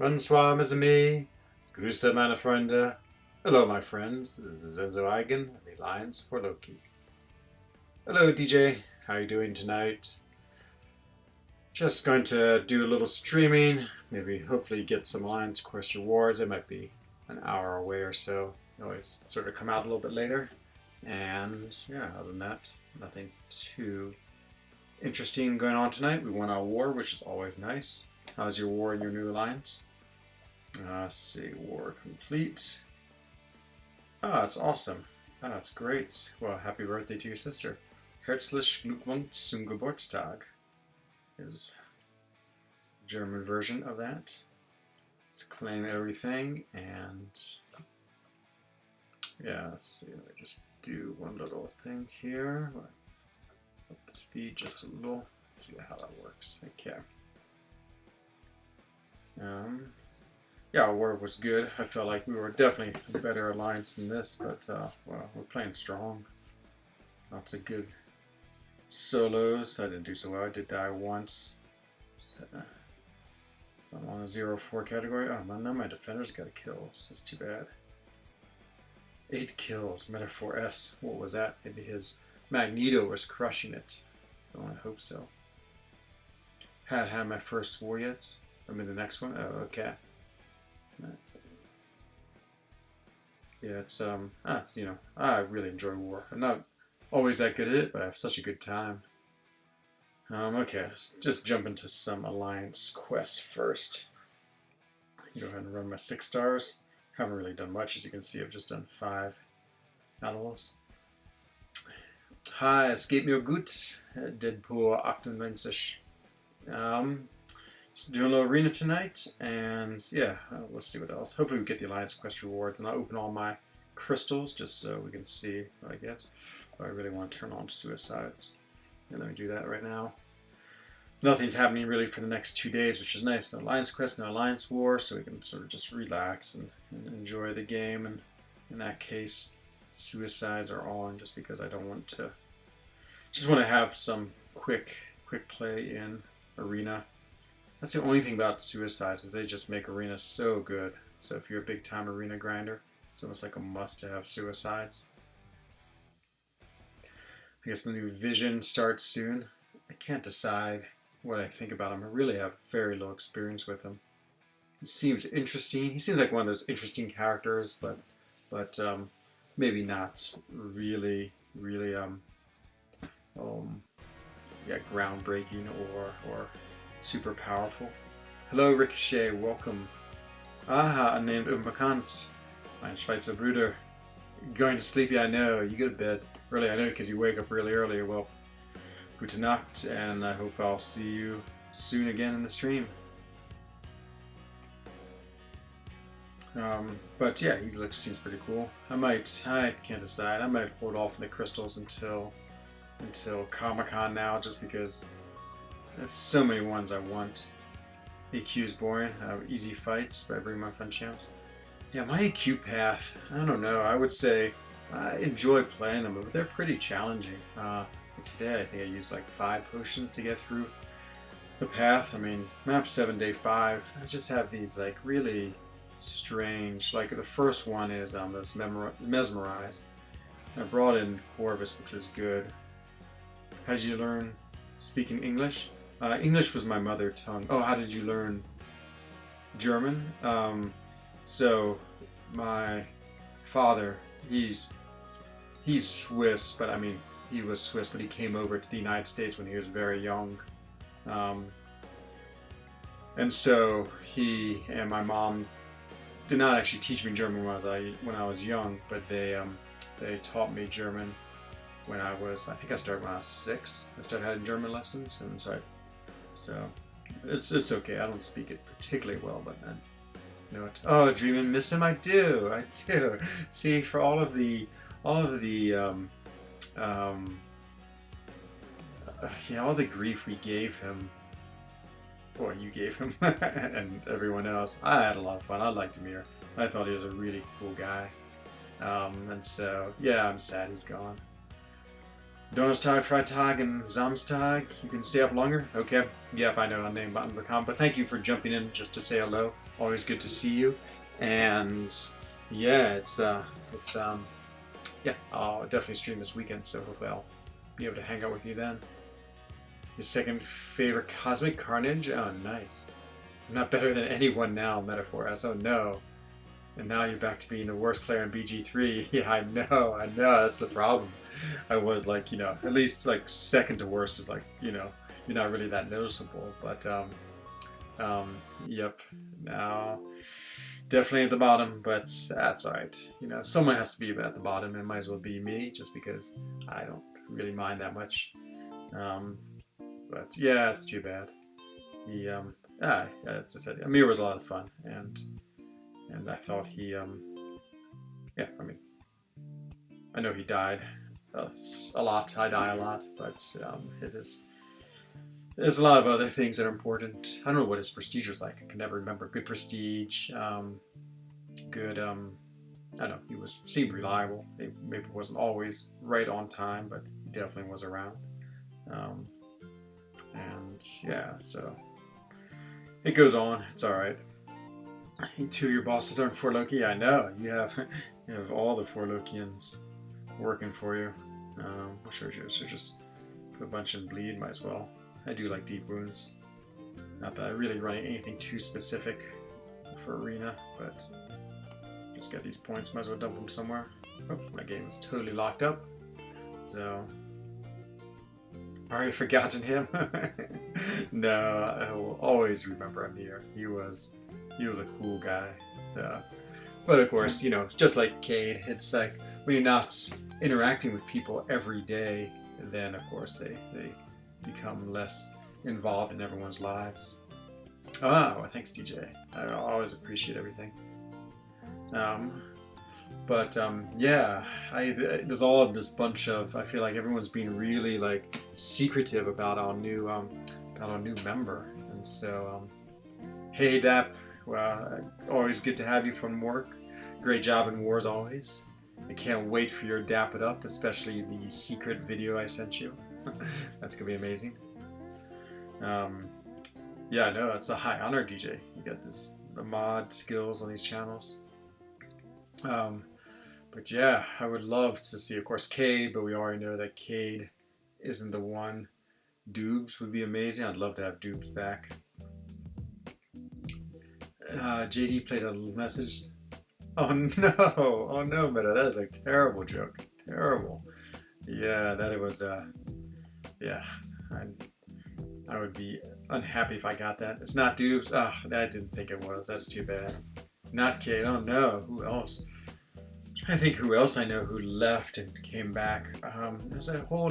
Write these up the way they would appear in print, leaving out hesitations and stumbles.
Bonsoir, mes amis. Grüße, meine Freunde. Hello, my friends. This is FrenZOne, the Alliance for Loki. Hello, DJ. How are you doing tonight? Just going to do a little streaming. Maybe, hopefully, get some Alliance Quest rewards. It might be an hour away or so. They always sort of come out a little bit later. And, yeah, other than that, nothing too interesting going on tonight. We won our war, which is always nice. How's your war in your new alliance? Let's see, war complete. Ah, that's awesome. Ah, that's great. Well, happy birthday to your sister. Herzlich Glückwunsch zum Geburtstag is the German version of that. Let's claim everything and yeah, let's see, let me just do one little thing here. Up the speed just a little. Let's see how that works. Okay. Yeah, our war was good. I felt like we were definitely a better alliance than this, but well, we're playing strong. Lots of good solos. I didn't do so well. I did die once. So I'm on a 0-4 category. Oh, none of my defenders got a kill. So that's too bad. 8 kills. Metaphor S. What was that? Maybe his Magneto was crushing it. I hope so. Hadn't had my first war yet. I mean the next one. Oh, okay. Yeah, it's you know, I really enjoy war. I'm not always that good at it, but I have such a good time. Okay, let's just jump into some alliance quests first. Go ahead and run my 6 stars. Haven't really done much, as you can see. I've just done 5 animals. Hi, es geht mir gut. Deadpool 98. Just doing a little arena tonight, and yeah, we'll see what else. Hopefully we get the Alliance Quest rewards, and I'll open all my crystals just so we can see what I get. But I really want to turn on suicides. And let me do that right now. Nothing's happening really for the next 2 days, which is nice. No Alliance Quest, no Alliance War, so we can sort of just relax and enjoy the game. And in that case, suicides are on just because I don't want to. Just want to have some quick play in arena. That's the only thing about suicides is they just make arena so good. So if you're a big time arena grinder, it's almost like a must to have suicides. I guess the new Vision starts soon. I can't decide what I think about him. I really have very little experience with him. He seems interesting. He seems like one of those interesting characters, but maybe not really yeah, groundbreaking or super powerful. Hello Ricochet, welcome. Aha, unnamed Unbekannt. Mein Schweizer Bruder. Going to sleep, yeah, I know. You go to bed early, I know, because you wake up really early. Well, gute Nacht, and I hope I'll see you soon again in the stream. But yeah, he seems pretty cool. I can't decide. I might hold off on the crystals until Comic-Con now, just because there's so many ones I want. EQ is boring. Easy fights, but I bring my fun champs. Yeah, my EQ path, I don't know. I would say I enjoy playing them, but they're pretty challenging. Today I think I used like 5 potions to get through the path. I mean, map 7, day 5. I just have these like really strange, like the first one is this mesmerized. I brought in Corvus, which was good. How did you learn speaking English? English was my mother tongue. Oh, how did you learn German? So my father, he's Swiss, but I mean, he was Swiss, but he came over to the United States when he was very young. And so he and my mom did not actually teach me German when I was young, but they taught me German when I think I started when I was 6. I started having German lessons, and so it's okay. I don't speak it particularly well, but then you know what? Oh, dream and miss him. I do. See, for all of the all the grief we gave him, or you gave him, and everyone else, I had a lot of fun. I liked Amir. I thought he was a really cool guy. And so yeah, I'm sad he's gone. Donnerstag, Freitag, and Samstag. You can stay up longer? Okay. Yep, I know, unnamed button become. But thank you for jumping in just to say hello. always good to see you. And yeah, yeah, I'll definitely stream this weekend, so hopefully I'll be able to hang out with you then. Your second favorite Cosmic Carnage? Oh, nice. I'm not better than anyone now, Metaphor S. Oh no. And now you're back to being the worst player in BG3. Yeah, I know, that's the problem. I was like, at least like second to worst is like, you're not really that noticeable. But, yep, now definitely at the bottom, but that's alright. Someone has to be at the bottom, and it might as well be me, just because I don't really mind that much. But yeah, it's too bad. As I said, Amir was a lot of fun, and I thought he, yeah, I mean, I know he died a lot. I die a lot, but there's a lot of other things that are important. I don't know what his prestige was like. I can never remember. Good prestige, good, I don't know, he seemed reliable. Maybe wasn't always right on time, but he definitely was around. And yeah, so it goes on. It's all right. Two of your bosses aren't 4 Loki. I know you have all the 4 Lokians working for you. I should just put a bunch in bleed. Might as well. I do like deep wounds. Not that I really running anything too specific for arena, but just get these points. Might as well dump them somewhere. Oh, my game is totally locked up. So. Already forgotten him? No, I will always remember Amir. He was a cool guy. So, but of course, just like Cade, it's like when you're not interacting with people every day, then of course they become less involved in everyone's lives. Oh, well, thanks, DJ. I always appreciate everything. Yeah, there's all of this bunch of. I feel like everyone's being really like secretive about our new member, and so hey Dap, well, always good to have you from work. Great job in wars always. I can't wait for your Dap It Up, especially the secret video I sent you. That's gonna be amazing. Yeah, no, it's a high honor, DJ. You got the mod skills on these channels. But yeah, I would love to see, of course, Cade, but we already know that Cade isn't the one. Doobs would be amazing. I'd love to have Doobs back. JD played a message. Oh no, Meta, that is a terrible joke. Terrible. Yeah, that it was, yeah, I would be unhappy if I got that. It's not Doobs. I didn't think it was. That's too bad. Not Cade. Oh no, who else? I think who else I know who left and came back. There's a whole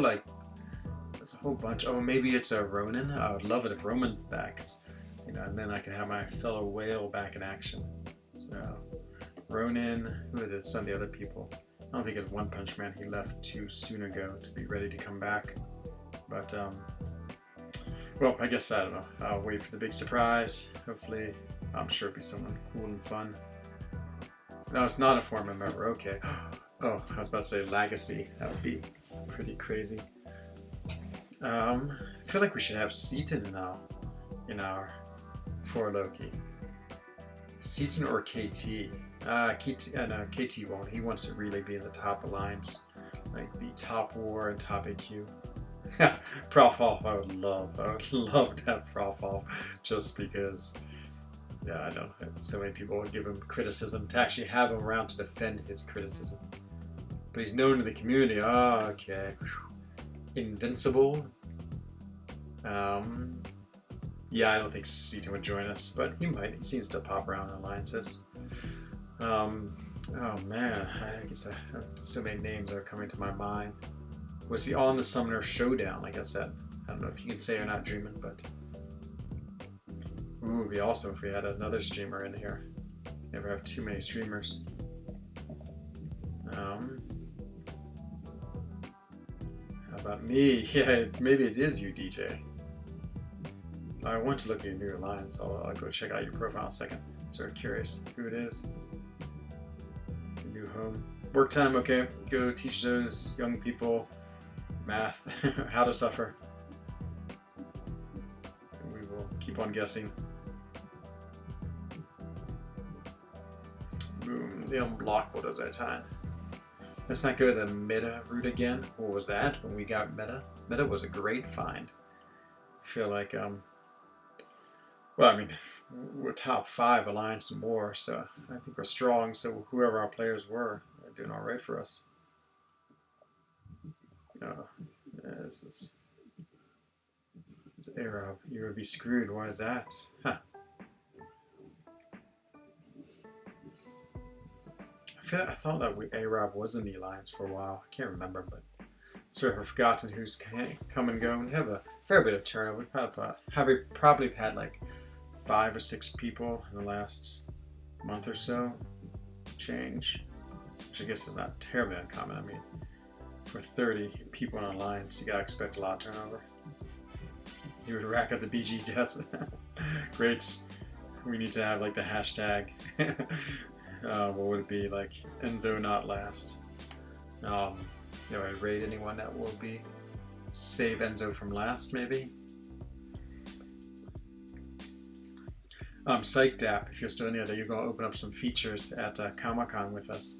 bunch. Oh, maybe it's a Ronan. I would love it if Roman's back, and then I can have my fellow whale back in action. So Ronan, who are some of the other people? I don't think it's One Punch Man. He left too soon ago to be ready to come back. But well, I guess I don't know. I'll wait for the big surprise. Hopefully, I'm sure it'll be someone cool and fun. No, it's not a former member. Okay. Oh, I was about to say Legacy. That would be pretty crazy. I feel like we should have Seaton now in our 4 Loki. Seaton or KT? No, KT won't. He wants to really be in the top alliance, like the top war and top AQ. Prof Off, I would love to have Prof Off, just because. Yeah, I know. So many people would give him criticism, to actually have him around to defend his criticism. But he's known to the community. Oh, okay. Invincible. Yeah, I don't think Seaton would join us, but he might. He seems to pop around in alliances. Oh man, I guess so many names are coming to my mind. Was he on the Summoner Showdown? I guess that, I don't know if you can say or not dreaming, but. Ooh, it'd be awesome if we had another streamer in here. Never have too many streamers. How about me? Yeah, maybe it is you, DJ. I want to look at your new alliance. I'll go check out your profile in a second. Sort of curious who it is. Your new home. Work time, okay. Go teach those young people math, how to suffer. And we will keep on guessing. the unblockables that time. Let's not go the meta route again. What was that when we got meta? Meta was a great find. I feel like, well, I mean, we're top 5 Alliance and more, so I think we're strong. So whoever our players were, they're doing all right for us. Oh, yeah, this Arab. You would be screwed. Why is that? Huh. I thought that Arab was in the Alliance for a while. I can't remember, but sort of forgotten who's come and go. We have a fair bit of turnover. We probably had like 5 or 6 people in the last month or so change, which I guess is not terribly uncommon. I mean, for 30 people in an Alliance, you gotta expect a lot of turnover. You would rack up the BG deaths. Great. We need to have like the hashtag. What would it be, like Enzo not last? You know, I'd rate anyone that will be save Enzo from last, maybe. Psyched app, if you're still in there, you're going to open up some features at Comic-Con with us.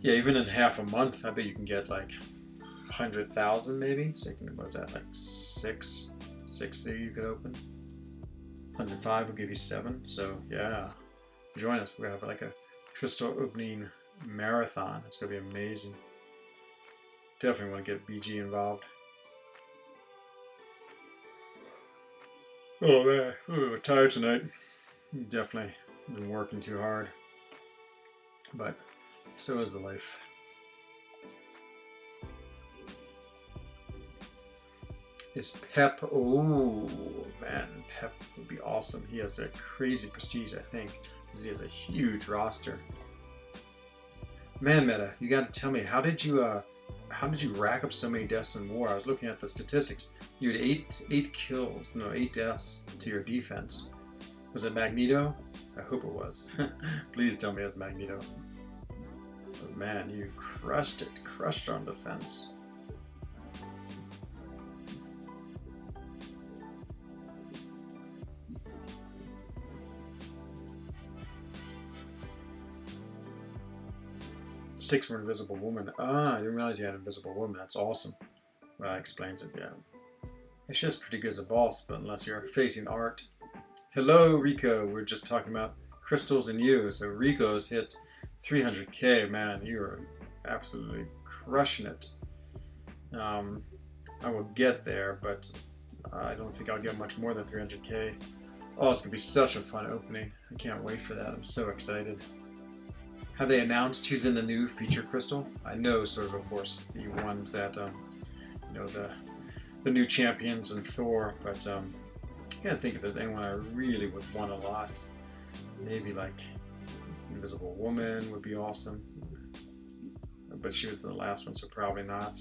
Yeah, even in half a month, I bet you can get like 100,000 maybe. So you can, what was that, like 6 there you could open. 105 will give you 7. So yeah, join us. We have like a crystal opening marathon. It's gonna be amazing. Definitely want to get BG involved. Oh man, we're tired tonight. Definitely been working too hard, but so is the life. Is Pep? Oh man, Pep would be awesome. He has a crazy prestige, I think, because he has a huge roster. Man, Meta, you got to tell me, how did you rack up so many deaths in war? I was looking at the statistics. You had 8 kills, no, 8 deaths to your defense. Was it Magneto? I hope it was. Please tell me it was Magneto. But man, you crushed it. Crushed on defense. Six for Invisible Woman. Ah, I didn't realize you had Invisible Woman. That's awesome. Well, that explains it, yeah. It's just pretty good as a boss, but unless you're facing art. Hello, Rico. We're just talking about crystals and you. So Rico's hit 300k. Man, you are absolutely crushing it. I will get there, but I don't think I'll get much more than 300k. Oh, it's going to be such a fun opening. I can't wait for that. I'm so excited. Have they announced who's in the new feature crystal? I know, sort of course, the ones that, you know, the new champions and Thor, but I can't think if there's anyone I really would want a lot. Maybe like Invisible Woman would be awesome, but she was the last one, so probably not.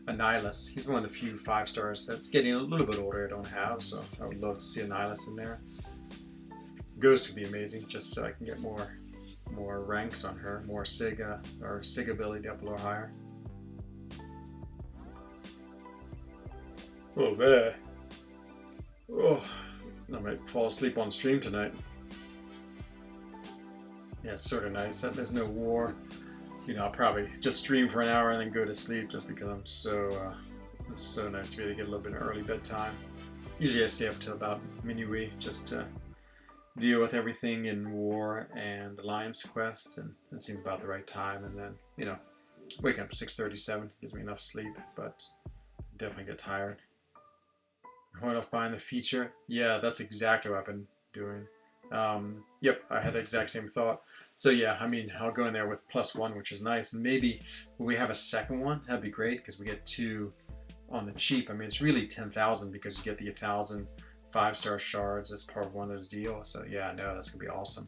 Annihilus, he's one of the few 5 stars that's getting a little bit older I don't have, so I would love to see Annihilus in there. Ghost would be amazing, just so I can get more ranks on her, more Sig or Sig ability up a little higher. Oh man. Oh, I might fall asleep on stream tonight. Yeah, it's sort of nice that there's no war. You know, I'll probably just stream for an hour and then go to sleep just because I'm so, it's so nice to be able to get a little bit of early bedtime. Usually I stay up till about minuit just to deal with everything in war and Alliance Quest, and it seems about the right time, and then, you know, waking up at 6:37 gives me enough sleep, but definitely get tired. Going off buying the feature, yeah, that's exactly what I've been doing. Yep, I had the exact same thought. So yeah, I mean, I'll go in there with +1, which is nice, and maybe when we have a second one, that'd be great, because we get 2 on the cheap. I mean, it's really 10,000 because you get the 1,000 5-star shards as part of one of those deals. So yeah, no, that's gonna be awesome.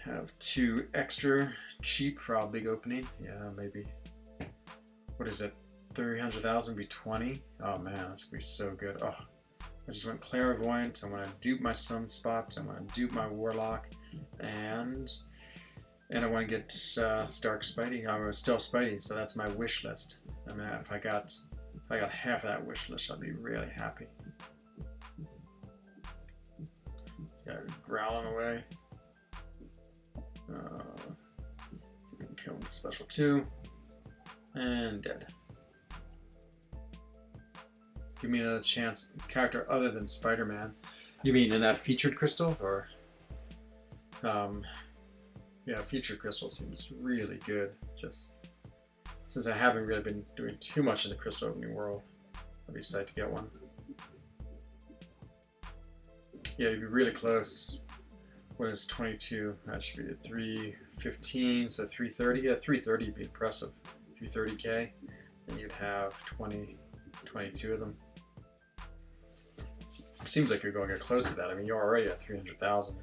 Have 2 extra cheap for our big opening. Yeah, maybe. What is it? 300,000 be 20. Oh man, that's gonna be so good. Oh, I just went clairvoyant. I want to dupe my sunspot. I want to dupe my warlock, and I want to get Stark Spidey. I'm still Spidey, so that's my wish list. I mean, if I got half of that wish list, I'd be really happy. This guy growling away. So we can kill him with special 2. And dead. Give me another chance. Character other than Spider-Man. You mean in that featured crystal? Or yeah, featured crystal seems really good. Just since I haven't really been doing too much in the crystal opening world, I'd be excited to get one. Yeah, you'd be really close. What is 22? That should be 315, so 330. Yeah, 330 would be impressive. 330k, and you'd have 22 of them. It seems like you're going to get close to that. I mean, you're already at 300,000.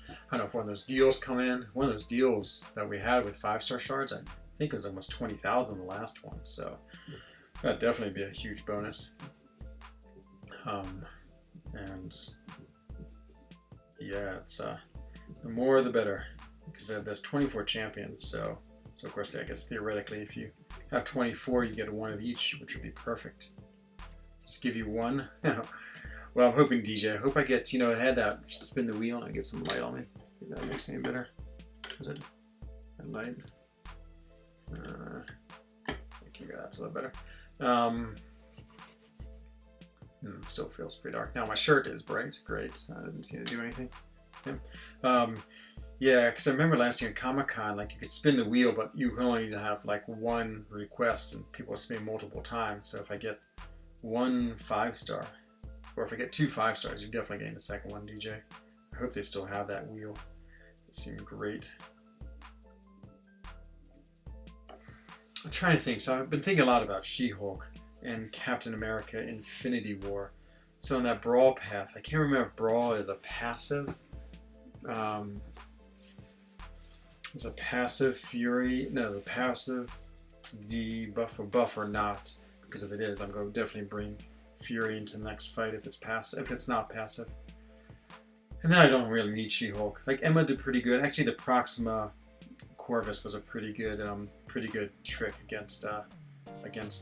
I don't know if one of those deals come in. One of those deals that we had with 5-star shards, I think it was almost 20,000 the last one. So that'd definitely be a huge bonus. And yeah, it's the more the better, because there's 24 champions. So of course, I guess theoretically, if you have 24, you get one of each, which would be perfect. Just give you one. Well, I'm hoping, DJ. I hope I get, I had that spin the wheel and I get some light on me. If that makes it any better. Is it that light? Okay, that's a little better. Still feels pretty dark. Now my shirt is bright. Great. I didn't see it do anything. Yeah, because I remember last year in Comic-Con, like you could spin the wheel, but you only need to have like one request, and people spin multiple times. So if I get 1 5-star, or if I get 2 5-stars, you're definitely getting the second one, DJ. I hope they still have that wheel. It seemed great. I'm trying to think. So I've been thinking a lot about She-Hulk and Captain America Infinity War. So on that Brawl path, I can't remember if Brawl is a passive. Is a passive Fury? No, the passive debuff or buff or not. Because if it is, I'm going to definitely bring Fury into the next fight if it's passive. If it's not passive, and then I don't really need She-Hulk. Like Emma did pretty good. Actually, the Proxima Corvus was a pretty good trick against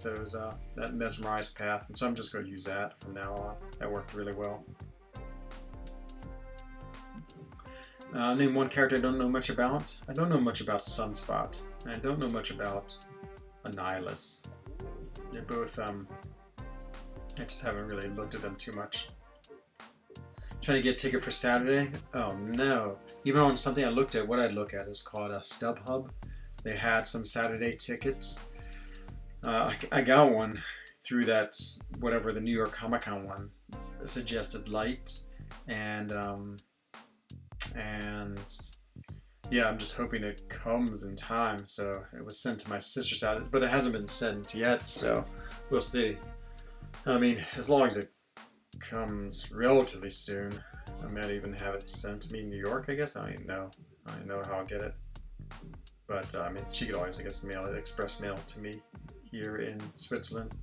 those that mesmerized path. And so I'm just going to use that from now on. That worked really well. Name one character I don't know much about. I don't know much about Sunspot. And I don't know much about Annihilus. They're both, I just haven't really looked at them too much. Trying to get a ticket for Saturday? Oh no. Even on something I looked at, what I'd look at is called a StubHub. They had some Saturday tickets. I got one through that, whatever, the New York Comic Con one. Suggested light. And yeah, I'm just hoping it comes in time. So it was sent to my sister's house, but it hasn't been sent yet, so we'll see. I mean, as long as it comes relatively soon, I might even have it sent to me in New York, I guess. I don't even know. I don't know how I'll get it. But I mean, she could always, I guess, mail it, express mail to me here in Switzerland.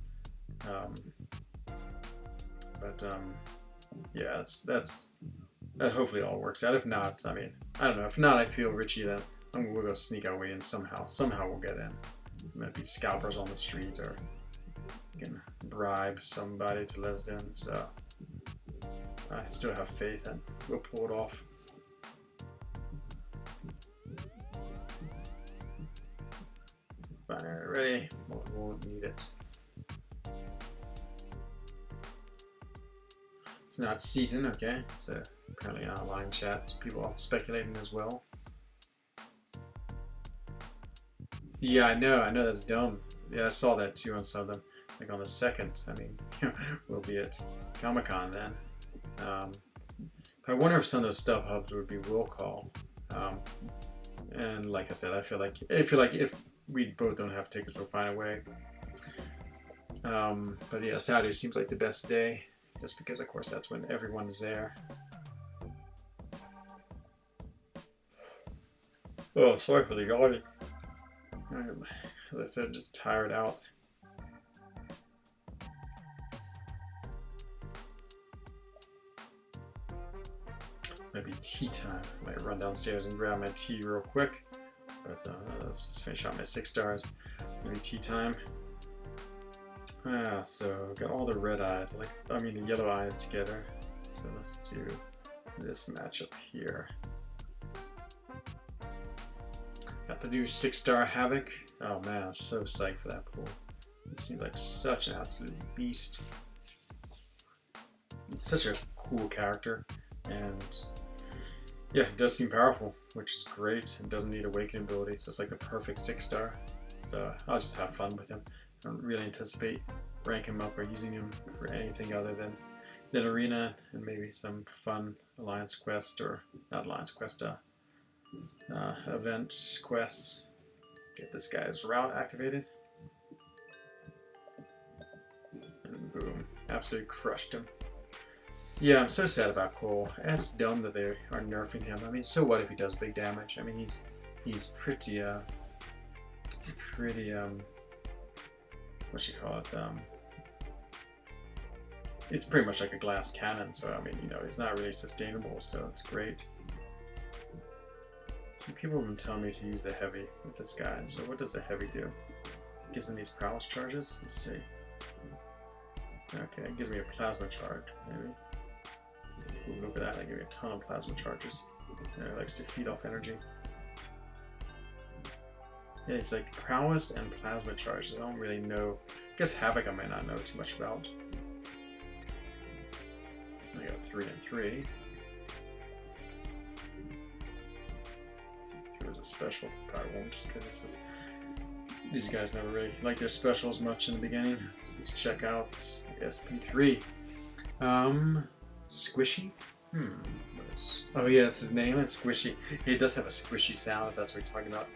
Yeah, that hopefully all works out. If not, I mean, I don't know. If not, I feel, Richie, that we'll go sneak our way in somehow. Somehow we'll get in. It might be scalpers on the street, or we can bribe somebody to let us in. So I still have faith, and we'll pull it off. Binary ready. We'll need it. It's not Seaton, okay? So apparently an online chat. People are speculating as well. Yeah, I know that's dumb. Yeah, I saw that too on some of them. Like on the 2nd, I mean, we'll be at Comic-Con then. I wonder if some of those StubHubs would be will call. And like I said, I feel like if we both don't have tickets, we'll find a way. But yeah, Saturday seems like the best day, just because of course that's when everyone's there. Oh, sorry for the yawning. As I said, just tired out. Maybe tea time. I might run downstairs and grab my tea real quick. But let's just finish out my 6 stars. Maybe tea time. So got all the red eyes. The yellow eyes together. So let's do this matchup here. Got the new 6-star Havoc. Oh man, I'm so psyched for that pool. It seems like such an absolute beast. It's such a cool character, and yeah, it does seem powerful, which is great. It doesn't need awakening ability, so it's like the perfect 6-star. So I'll just have fun with him. I don't really anticipate ranking him up or using him for anything other than arena and maybe some fun alliance quest, or not alliance quest, event quests. Get this guy's route activated. And boom. Absolutely crushed him. Yeah, I'm so sad about Cole. It's dumb that they are nerfing him. I mean, so what if he does big damage? I mean, he's pretty, what you call it, it's pretty much like a glass cannon, so I mean, you know, it's not really sustainable, so it's great. See, people have been telling me to use the heavy with this guy, and so what does the heavy do? It gives him these prowess charges? Let's see. Okay, it gives me a plasma charge, maybe. Ooh, look at that, I give me a ton of plasma charges. And it likes to feed off energy. Yeah, it's like prowess and plasma charges. I don't really know. I guess Havoc I might not know too much about. I got 3 and 3. If there was a special, probably won't, just because these guys never really like their specials much in the beginning. Let's check out SP3. Squishy? Oh yeah, that's his name, it's Squishy. He does have a squishy sound, if that's what you're talking about.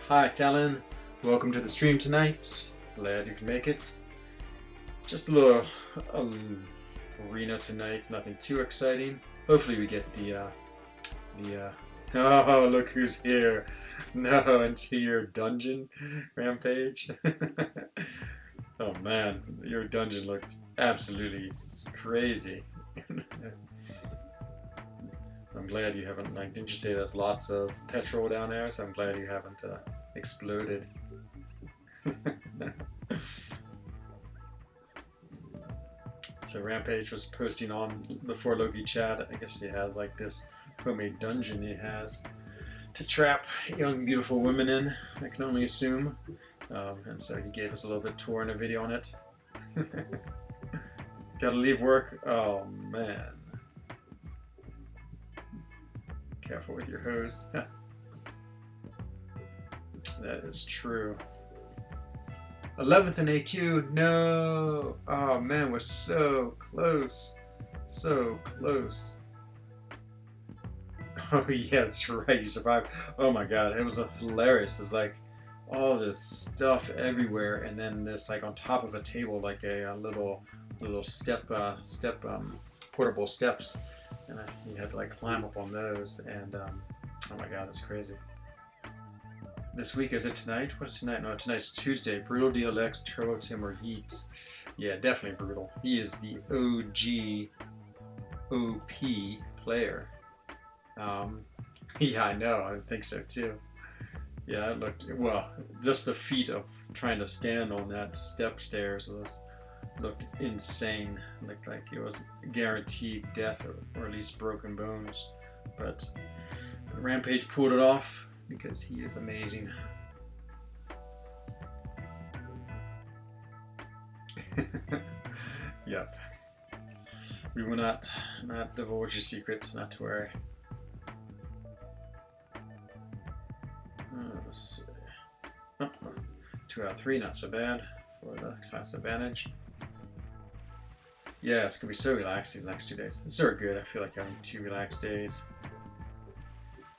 Hi Talon, welcome to the stream tonight. Glad you can make it. Just a little arena tonight, nothing too exciting. Hopefully we get the oh, look who's here. No, into your dungeon, Rampage. Oh man, your dungeon looked absolutely crazy. I'm glad you haven't, like, didn't you say there's lots of petrol down there? So I'm glad you haven't exploded. So Rampage was posting on before Loki chat. I guess he has like this homemade dungeon he has to trap young beautiful women in, I can only assume. And so he gave us a little bit tour and a video on it. Gotta leave work? Oh man. Careful with your hose. That is true. 11th in AQ, no! Oh man, we're so close. So close. Oh yeah, that's right, you survived. Oh my god, it was hilarious. It's like all this stuff everywhere, and then this like on top of a table, like a little portable steps, and you had to like climb up on those, and oh my god, that's crazy. This week, is it tonight? What's tonight? No, tonight's Tuesday. Brutal DLX, Turbo Tim, or Heat. Yeah, definitely Brutal. He is the OG OP player. Yeah, I know. I think so too. Yeah, it looked, well, just the feat of trying to stand on that stairs looked insane. Looked like it was guaranteed death, or at least broken bones. But Rampage pulled it off because he is amazing. Yep. We will not divulge your secret, not to worry. Let's see. Oh, 2 out of 3, not so bad for the class advantage. Yeah, it's gonna be so relaxed these next 2 days. It's sort of good. I feel like having 2 relaxed days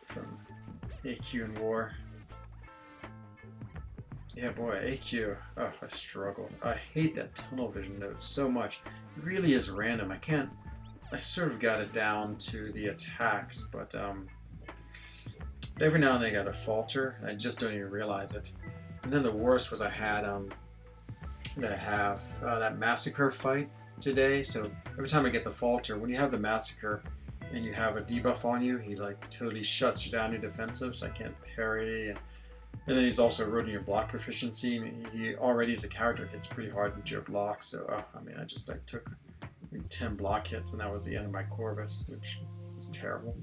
from AQ and War. Yeah, boy, AQ. Oh, I struggle. I hate that tunnel vision node so much. It really is random. I sort of got it down to the attacks, but every now and then I got a falter, and I just don't even realize it. And then the worst was I had that massacre fight today. So every time I get the falter, when you have the massacre and you have a debuff on you, he like totally shuts you down your defensive, so I can't parry. And then he's also eroding your block proficiency. And he already as a character hits pretty hard into your block. So I mean, I took 10 block hits, and that was the end of my Corvus, which was terrible.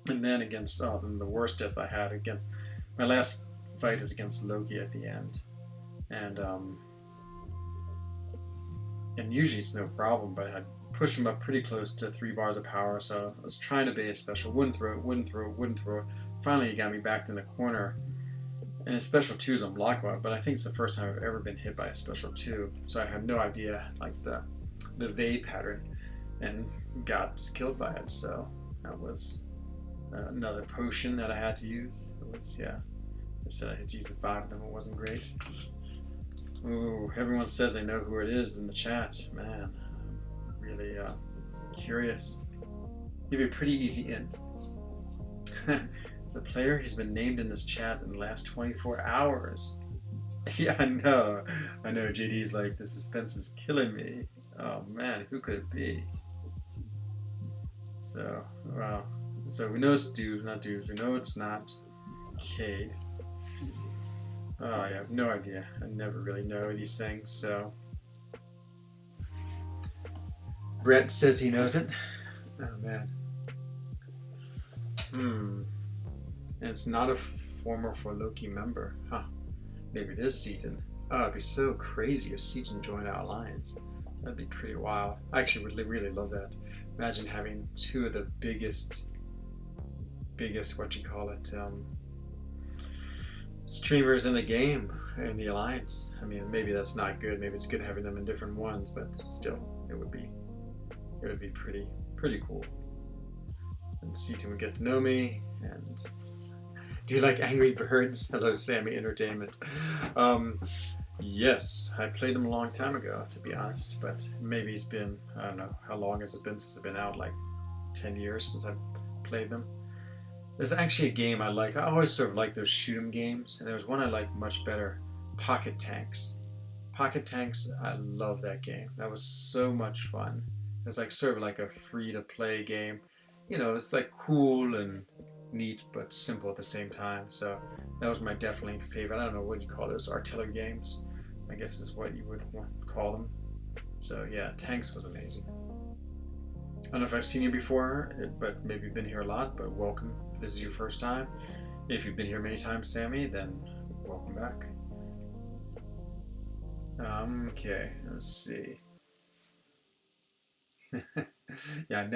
And then against then the worst death I had against my last fight is against Loki at the end, and and usually it's no problem, but I pushed him up pretty close to 3 bars of power, so I was trying to bait a special, wouldn't throw it, wouldn't throw it, wouldn't throw it. Finally, he got me backed in the corner, and his special 2 is unblockable, but I think it's the first time I've ever been hit by a special 2, so I had no idea, like, the evade pattern, and got killed by it, so that was another potion that I had to use. It was, yeah, as I said, I had to use the 5 of them, it wasn't great. Ooh, everyone says they know who it is in the chat. Man, I'm really curious. Give you a pretty easy int. It's a player who's been named in this chat in the last 24 hours. Yeah, I know. JD's like, the suspense is killing me. Oh man, who could it be? So, wow. So we know it's Dues, not Dues. We know it's not Cade. Oh, I have no idea. I never really know these things, so. Brett says he knows it. Oh, man. And it's not a former For Loki member. Huh. Maybe it is Seaton. Oh, it'd be so crazy if Seaton joined our alliance. That'd be pretty wild. I actually would really love that. Imagine having 2 of the biggest, streamers in the game in the alliance. I mean, maybe that's not good. Maybe it's good having them in different ones, but still, it would be pretty cool. And Seaton would get to know me. And do you like Angry Birds? Hello, Sammy Entertainment. Yes, I played them a long time ago, to be honest. But maybe it's been, I don't know, how long has it been since it's been out? Like 10 years since I've played them. There's actually a game I liked. I always sort of like those shoot 'em games, and there's one I like much better, Pocket Tanks. Pocket Tanks, I love that game. That was so much fun. It's like sort of like a free-to-play game. You know, it's like cool and neat, but simple at the same time. So that was my definitely favorite. I don't know what you call those, artillery games, I guess is what you would call them. So yeah, Tanks was amazing. I don't know if I've seen you before, but maybe you've been here a lot, but welcome if this is your first time. If you've been here many times, Sammy, then welcome back. Okay, let's see. Yeah, I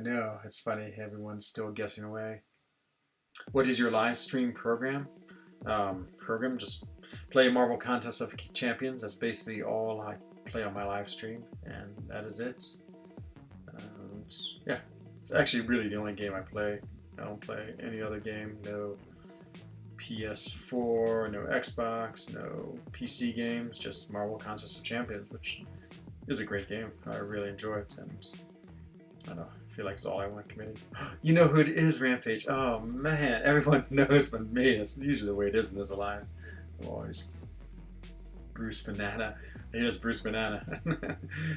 know. It's funny, everyone's still guessing away. What is your live stream program? Just play Marvel Contest of Champions. That's basically all I play on my live stream, and that is it. Yeah, it's actually really the only game I play. I don't play any other game. No PS4, no Xbox, no PC games, just Marvel Contest of Champions, which is a great game. I really enjoy it, and I don't know, I feel like it's all I want committing. You know who it is, Rampage. Oh man, everyone knows but me. It's usually the way it is in this alliance. I'm always Bruce Banana. Here's Bruce Banana.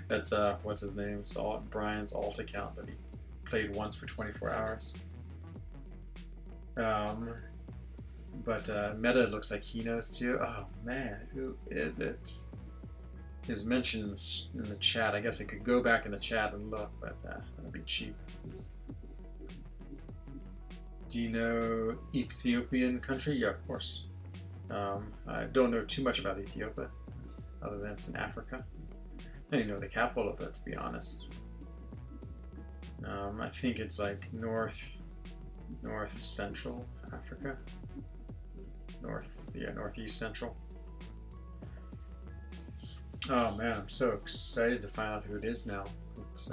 That's what's his name? It's Brian's alt account that he played once for 24 hours. But Meta looks like he knows too. Oh man, who is it? Is mentioned in the chat. I guess I could go back in the chat and look, but that'd be cheap. Do you know Ethiopian country? Yeah, of course. I don't know too much about Ethiopia, other than it's in Africa. I don't even know the capital of it, to be honest. I think it's like north central Africa. Northeast central. Oh man, I'm so excited to find out who it is now. It's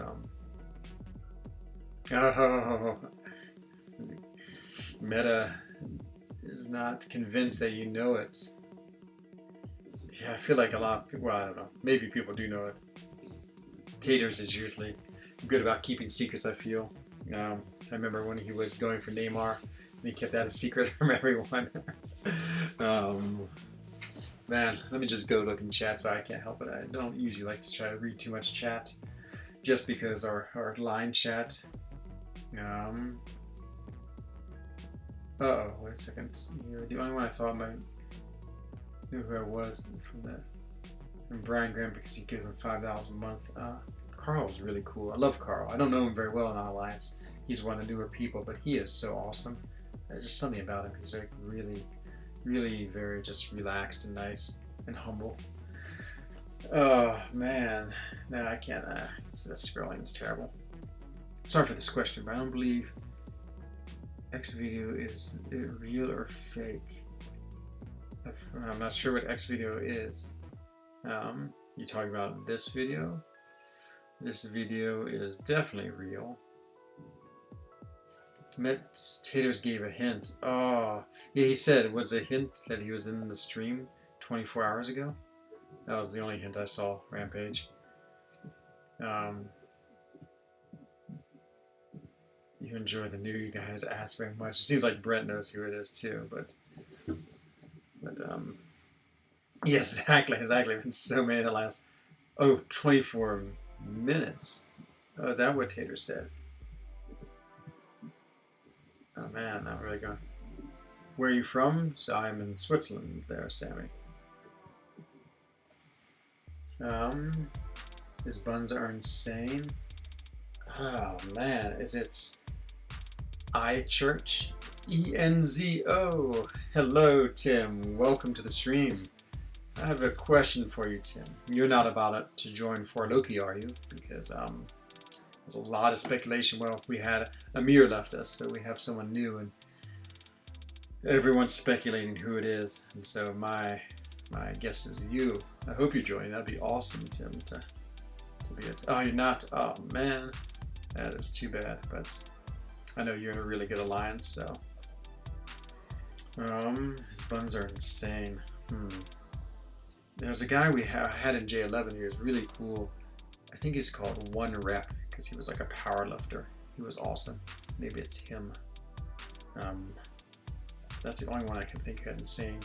Meta is not convinced that you know it. Yeah, I feel like a lot of people, well, I don't know, maybe people do know it. Taters is usually good about keeping secrets, I feel. I remember when he was going for Neymar, and he kept that a secret from everyone. Man, let me just go look in chat, so I can't help it. I don't usually like to try to read too much chat, just because our line chat. Uh-oh, wait a second. You're the only one I thought might knew who I was from Brian Graham, because he gave him $5 a month. Carl's really cool. I love Carl. I don't know him very well in our alliance. he's one of the newer people, but he is so awesome. There's just something about him. He's like really, really very just relaxed and nice and humble. Oh man, no, I can't. The scrolling is terrible. Sorry for this question, but I don't believe X video is it real or fake. I'm not sure what X video is. You talking about this video? This video is definitely real. Taters gave a hint. Oh, yeah, he said it was a hint that he was in the stream 24 hours ago. That was the only hint I saw, Rampage. You enjoy the new guys ask very much. It seems like Brent knows who it is too, but yes, exactly. Been so many in the last 24 minutes. Oh, is that what Tater said? Oh man, not really going. Where are you from? So I'm in Switzerland there, Sammy. His buns are insane. Oh man, is it iChurch? ENZO. Hello, Tim. Welcome to the stream. I have a question for you, Tim. You're not about to join for Loki, are you? Because there's a lot of speculation. Well, we had Amir left us, so we have someone new, and everyone's speculating who it is. And so my guess is you. I hope you join. That'd be awesome, Tim. To be it. Oh, you're not. Oh man, that is too bad. But I know you're in a really good alliance, so. His buns are insane. There's a guy we had in J11 who was really cool. I think he's called One Rep because he was like a power lifter. He was awesome. Maybe it's him. That's the only one I can think of insane.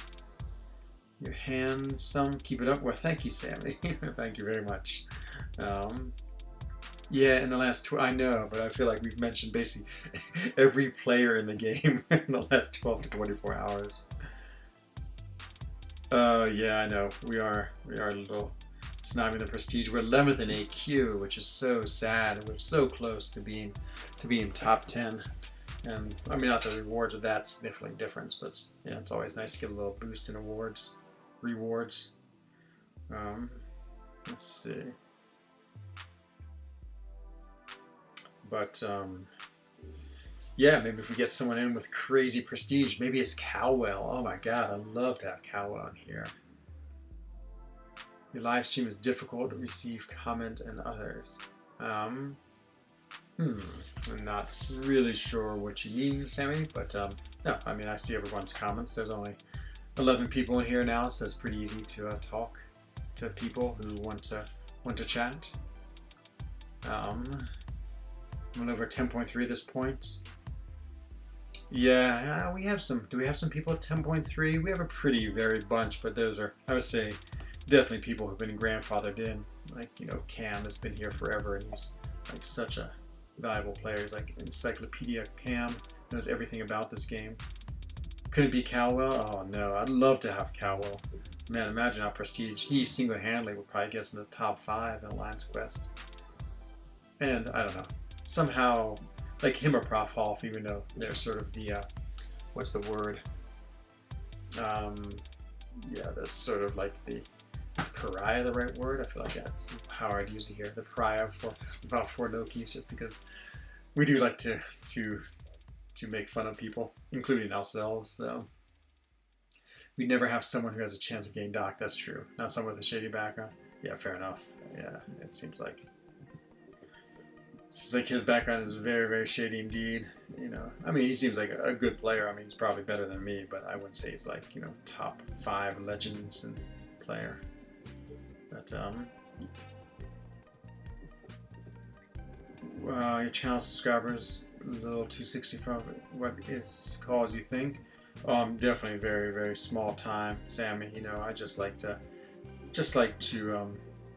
You're handsome. Keep it up. Well, thank you, Sammy. Thank you very much. Yeah, in the last I know, but I feel like we've mentioned basically every player in the game in the last 12 to 24 hours. Yeah, I know. We are a little sniping the prestige. We're 11th in AQ, which is so sad. We're so close to being top 10. And I mean, not the rewards are that significantly different, but yeah, it's always nice to get a little boost in rewards. Let's see. But yeah, maybe if we get someone in with crazy prestige, maybe it's Cowell. Oh my god, I'd love to have Cowell in here. Your live stream is difficult to receive comment and others. I'm not really sure what you mean, Sammy, but no, I mean, I see everyone's comments. There's only 11 people in here now, so it's pretty easy to talk to people who want to chat. I'm over 10.3 at this point. Yeah, we have some. Do we have some people at 10.3? We have a pretty varied bunch, but those are, I would say, definitely people who've been grandfathered in. Like, you know, Cam has been here forever, and he's like such a valuable player. He's like Encyclopedia Cam, knows everything about this game. Couldn't be Cowell? Oh no, I'd love to have Cowell. Man, imagine how prestige. He single-handedly would probably get in the top 5 in Alliance Quest. And I don't know, somehow, like him or Prof Hoff, even though they're sort of the, what's the word? Yeah, that's sort of like the, is pariah the right word? I feel like that's how I'd use it here. The pariah for about 4 Lokis, just because we do like to make fun of people, including ourselves. So we never have someone who has a chance of getting docked. That's true. Not someone with a shady background. Yeah, fair enough. Yeah, it seems like his background is very, very shady indeed. You know, I mean, he seems like a good player. I mean, he's probably better than me, but I wouldn't say he's like, you know, top 5 legends and player. But your channel subscribers a little 265. What is cause you think? Definitely very, very small time, Sammy. You know, I just like to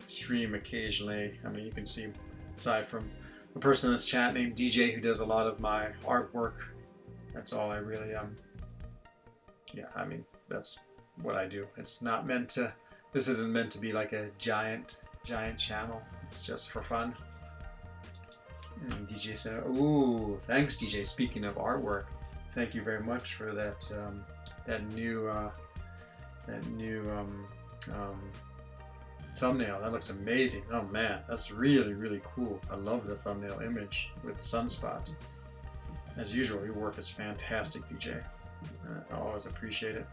stream occasionally. I mean, you can see aside from a person in this chat named DJ who does a lot of my artwork. That's all I really yeah, I mean, that's what I do. It's not meant to. This isn't meant to be like a giant channel. It's just for fun. DJ said, "Ooh, thanks, DJ. Speaking of artwork, thank you very much for that that new thumbnail. That looks amazing. Oh man, that's really, really cool. I love the thumbnail image with sunspot. As usual, your work is fantastic, DJ. I always appreciate it."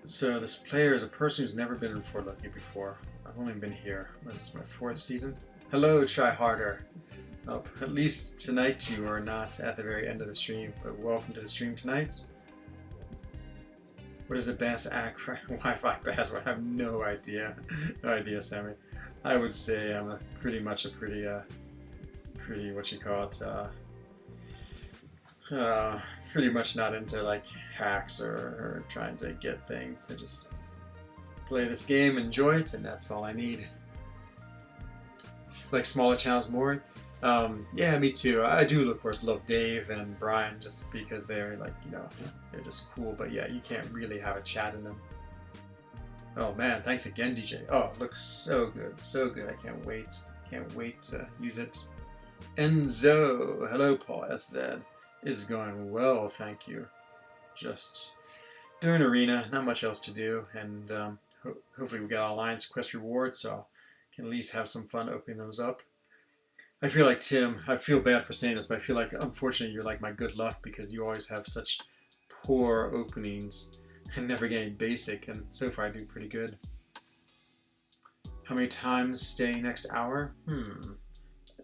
So this player is a person who's never been in Fort Lucky before. I've only been here. This is my 4th season. Hello, Try Harder. Oh, at least tonight you are not at the very end of the stream, but welcome to the stream tonight. What is the best act for Wi-Fi password? I have no idea. No idea, Sammy. I would say I'm pretty what you call it, pretty much not into like hacks or trying to get things. I just play this game, enjoy it, and that's all I need. Like smaller channels more. Yeah, me too. I do, of course, love Dave and Brian just because they're like, you know, they're just cool. But yeah, you can't really have a chat in them. Oh man, thanks again, DJ. Oh, it looks so good, so good. I can't wait. Can't wait to use it. Enzo, hello, Paul SZ. It's going well, thank you. Just doing arena, not much else to do, and hopefully we get our Alliance Quest rewards, so I can at least have some fun opening those up. I feel like Tim, I feel bad for saying this, but I feel like unfortunately you're like my good luck because you always have such poor openings and never get any basic, and so far I do pretty good. How many times stay next hour?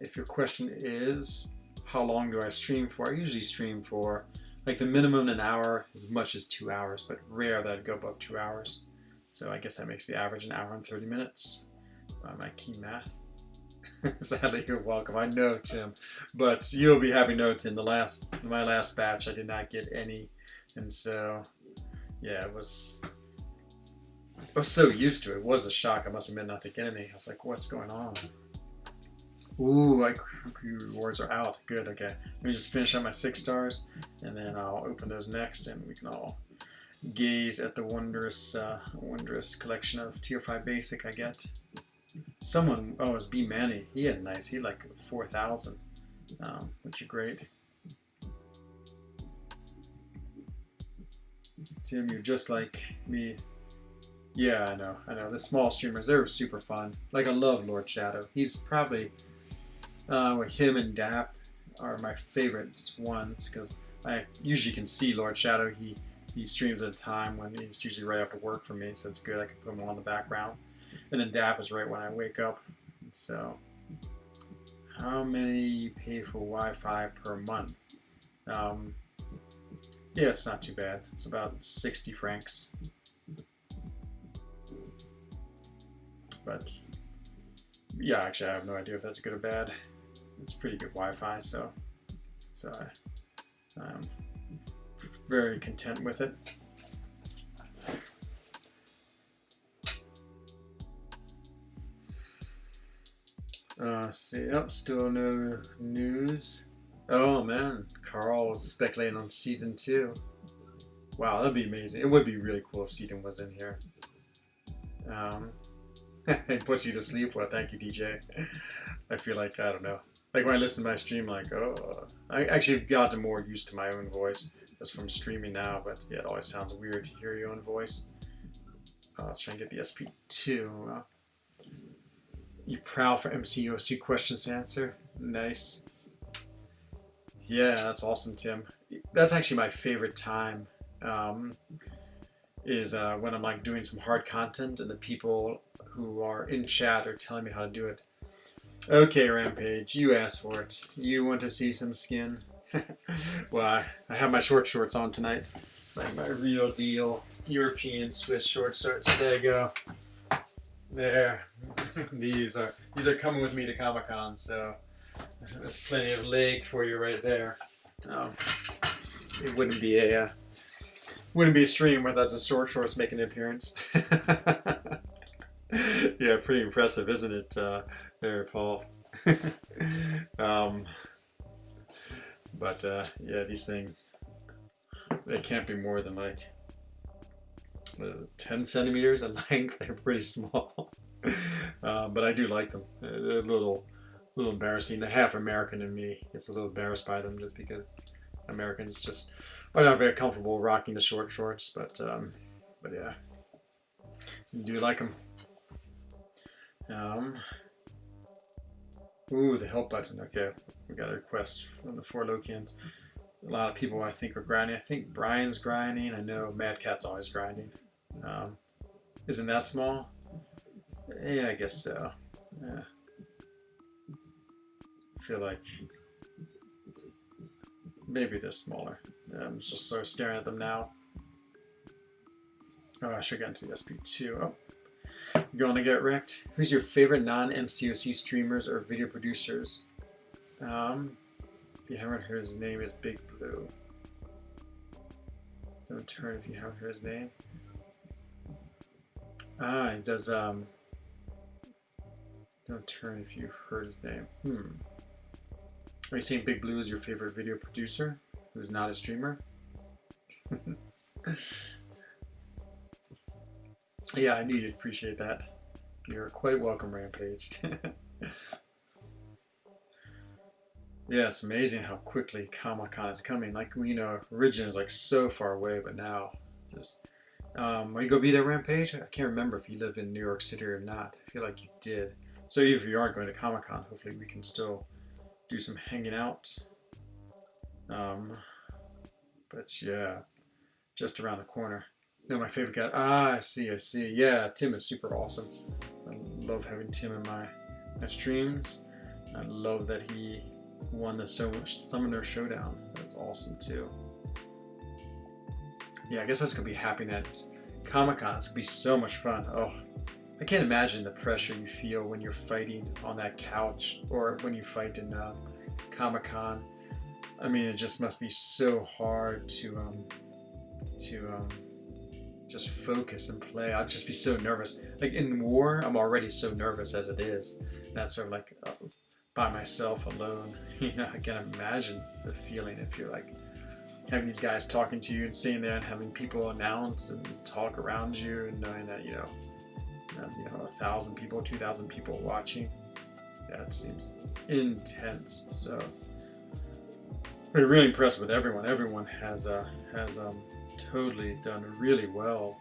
If your question is how long do I stream for, I usually stream for like the minimum an hour, as much as 2 hours, but rare that I'd go above 2 hours. So I guess that makes the average an hour and 30 minutes by my key math. Sadly, you're welcome. I know, Tim, but you'll be happy to know, Tim. My last batch, I did not get any, and so yeah, I was so used to it. It was a shock. I must admit, not to get any. I was like, what's going on? Ooh, rewards are out. Good. Okay, let me just finish up my 6 stars, and then I'll open those next, and we can all gaze at the wondrous collection of tier 5 basic I get. Someone, oh, it was B Manny. He had nice. He had like 4,000, which is great. Tim, you're just like me. Yeah, I know. The small streamers, they're super fun. Like, I love Lord Shadow. He's probably, him and Dap are my favorite ones because I usually can see Lord Shadow. He streams at a time when he's usually right after work for me, so it's good. I can put him on the background. And then Dap is right when I wake up. So, how many you pay for Wi-Fi per month? Yeah, it's not too bad. It's about 60 francs. But yeah, actually, I have no idea if that's good or bad. It's pretty good Wi-Fi, so I'm very content with it. Still no news. Oh man, Carl's speculating on Seaton 2. Wow, that'd be amazing. It would be really cool if Seaton was in here. It puts you to sleep. Well, thank you, DJ. I feel like, I don't know. Like when I listen to my stream, like, oh, I actually got more used to my own voice just from streaming now, but yeah, it always sounds weird to hear your own voice. Let's try and get the SP2. You proud for MCUOC questions to answer? Nice. Yeah, that's awesome, Tim. That's actually my favorite time. Is when I'm like doing some hard content and the people who are in chat are telling me how to do it. Okay, Rampage, you asked for it. You want to see some skin? Well, I have my short shorts on tonight. Like my real deal European Swiss short shorts. There you go. There. These are coming with me to Comic-Con, so that's plenty of leg for you right there. It wouldn't be a stream without the short shorts making an appearance. Yeah, pretty impressive, isn't it, there, Paul? But yeah, these things, they can't be more than like 10 centimeters in length. They're pretty small. But I do like them. They're a little embarrassing. The half American in me gets a little embarrassed by them just because Americans just are not very comfortable rocking the short shorts. But yeah, I do like them. Um, ooh, the help button. Okay, we got a request from the four Lokians. A lot of people I think are grinding. I think Brian's grinding. I know Mad Cat's always grinding. Um, isn't that small? Yeah, I guess so. Yeah, I feel like maybe they're smaller. Yeah, I'm just sort of staring at them now. Oh, I should get into the SP2. Oh, you going to get wrecked? Who's your favorite non-MCOC streamers or video producers? If you haven't heard his name, is Big Blue. Don't turn if you haven't heard his name. Ah, he does, don't turn if you heard his name. Are you saying Big Blue is your favorite video producer who's not a streamer? Yeah, I knew you'd appreciate that. You're quite welcome, Rampage. Yeah, it's amazing how quickly Comic-Con is coming. Like, Origin is like so far away, but now, just, are you gonna be there, Rampage? I can't remember if you lived in New York City or not. I feel like you did. So even if you aren't going to Comic-Con, hopefully we can still do some hanging out. But yeah, just around the corner. No, my favorite guy. Ah, I see. Yeah, Tim is super awesome. I love having Tim in my streams. I love that he won the Summoner Showdown. That's awesome too. Yeah, I guess that's gonna be happening at Comic-Con. It's gonna be so much fun. Oh, I can't imagine the pressure you feel when you're fighting on that couch or when you fight in Comic-Con. I mean, it just must be so hard to just focus and play. I'd just be so nervous. Like in war, I'm already so nervous as it is. That's sort of like by myself alone. I can imagine the feeling if you're like having these guys talking to you and sitting there and having people announce and talk around you and knowing that 1,000 people, 2,000 people watching. Yeah, it seems intense. So we're really impressed with everyone. Everyone has totally done really well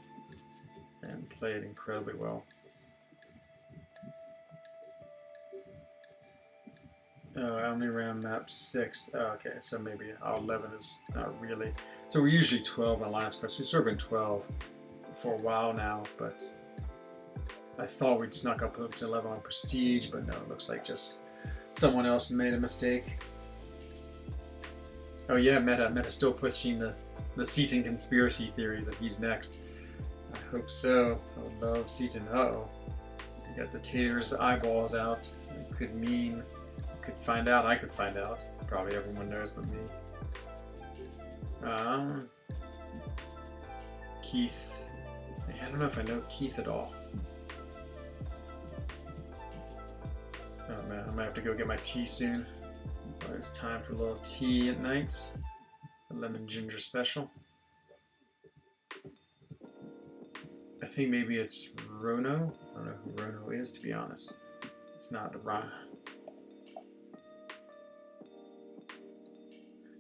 and played incredibly well. I only ran map 6. Oh, okay, so maybe 11 is not really. So we're usually 12 on Alliance Quest. We've sort of been 12 for a while now, but I thought we'd snuck up to 11 on Prestige, but no, it looks like just someone else made a mistake. Oh yeah, Meta's still pushing the Seaton conspiracy theories that he's next. I hope so. I would love Seaton. Uh-oh. You got the Tater's eyeballs out. It could mean could find out. I could find out. Probably everyone knows but me. Keith. I don't know if I know Keith at all. Oh man, I might have to go get my tea soon. It's time for a little tea at night. A lemon ginger special. I think maybe it's Rono. I don't know who Rono is, to be honest. It's not Ra.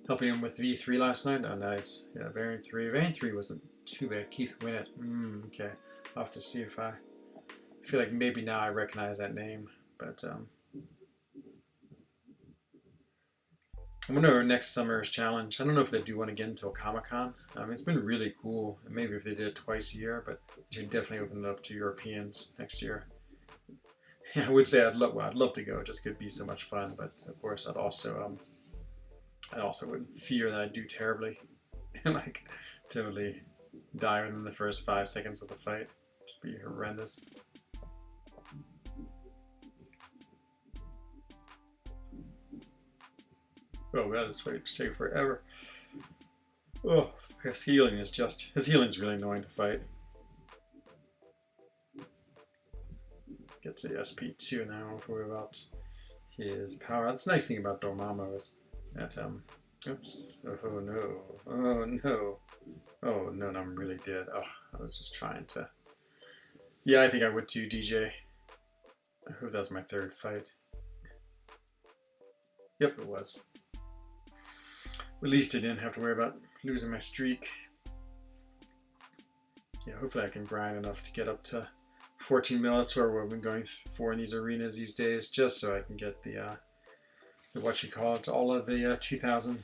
Helping him with V3 last night? Oh, nice. Yeah, Variant 3. Variant 3 wasn't too bad. Keith Winnett. Okay. I'll have to see if I feel like maybe now I recognize that name. But, I wonder next summer's challenge. I don't know if they do one again until Comic-Con. It's been really cool. Maybe if they did it twice a year, but they should definitely open it up to Europeans next year. Yeah, I would say I'd love to go. It just could be so much fun. But of course, I'd also would fear that I'd do terribly and like totally die within the first 5 seconds of the fight. It'd be horrendous. Oh god, this fight take forever. Oh, his healing is really annoying to fight. Get to SP2 now before we're about his power. That's the nice thing about Dormammu is that oops. Oh no. Oh no. Oh no, I'm really dead. Oh, I was just trying to. Yeah, I think I would too, DJ. I hope that was my third fight. Yep, it was. At least I didn't have to worry about losing my streak. Yeah, hopefully I can grind enough to get up to 14 mil. That's where we've been going for in these arenas these days, just so I can get the what you call it, all of the 2,000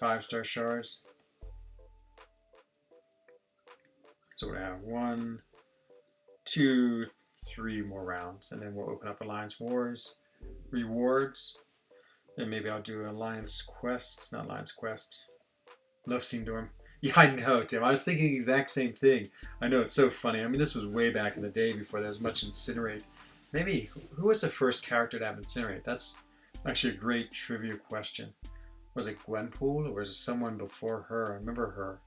5-star shards. So we have 1, 2, 3 more rounds, and then we'll open up Alliance Wars, rewards, and maybe I'll do Alliance Quest. Not Alliance Quest. Love Scene Dorm. Yeah, I know, Tim. I was thinking the exact same thing. I know, it's so funny. I mean, this was way back in the day before there was much Incinerate. Maybe, who was the first character to have Incinerate? That's actually a great trivia question. Was it Gwenpool, or was it someone before her? I remember her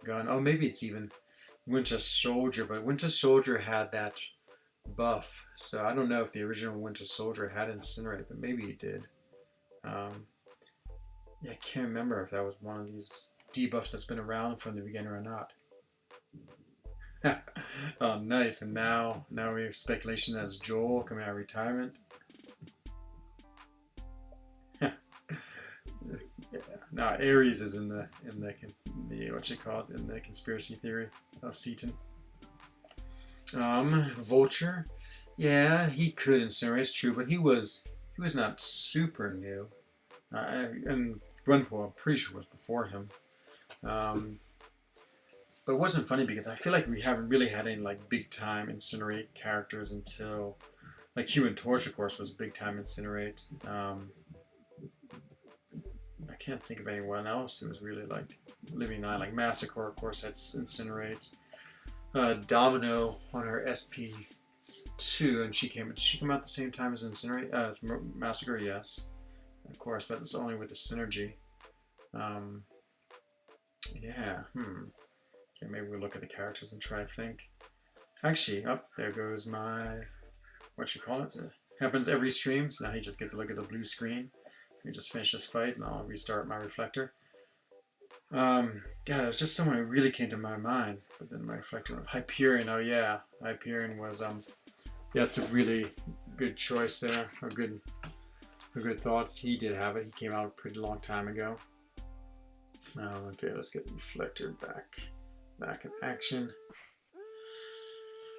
gun. Oh, maybe it's even Winter Soldier, but Winter Soldier had that buff. So I don't know if the original Winter Soldier had Incinerate, but maybe he did. Yeah, I can't remember if that was one of these debuffs that's been around from the beginning or not. Oh, nice. And now we have speculation as Joel coming out of retirement. Yeah. Now Ares is in the what you call it, in the conspiracy theory of Seaton. Vulture. Yeah, he could incinerate, it's true, but he was not super new. And Gwenpool, I'm pretty sure was before him. But it wasn't funny because I feel like we haven't really had any like big time incinerate characters until like Human Torch, of course, was big time incinerate. I can't think of anyone else who was really like Living Nine, like Massacre, of course, that's incinerate. Domino on her SP2, and did she come out at the same time as Incinerate? Massacre, yes, of course, but it's only with the synergy. Yeah, Okay, maybe we'll look at the characters and try to think. Actually, there goes my, what you call it? It happens every stream, so now you just get to look at the blue screen. Let me just finish this fight, and I'll restart my reflector. Yeah, there's just someone who really came to my mind, but then my reflector went. Hyperion, oh yeah, Hyperion was, yeah, it's a really good choice there, a good thought. He did have it, he came out a pretty long time ago. Okay, let's get the reflector back in action.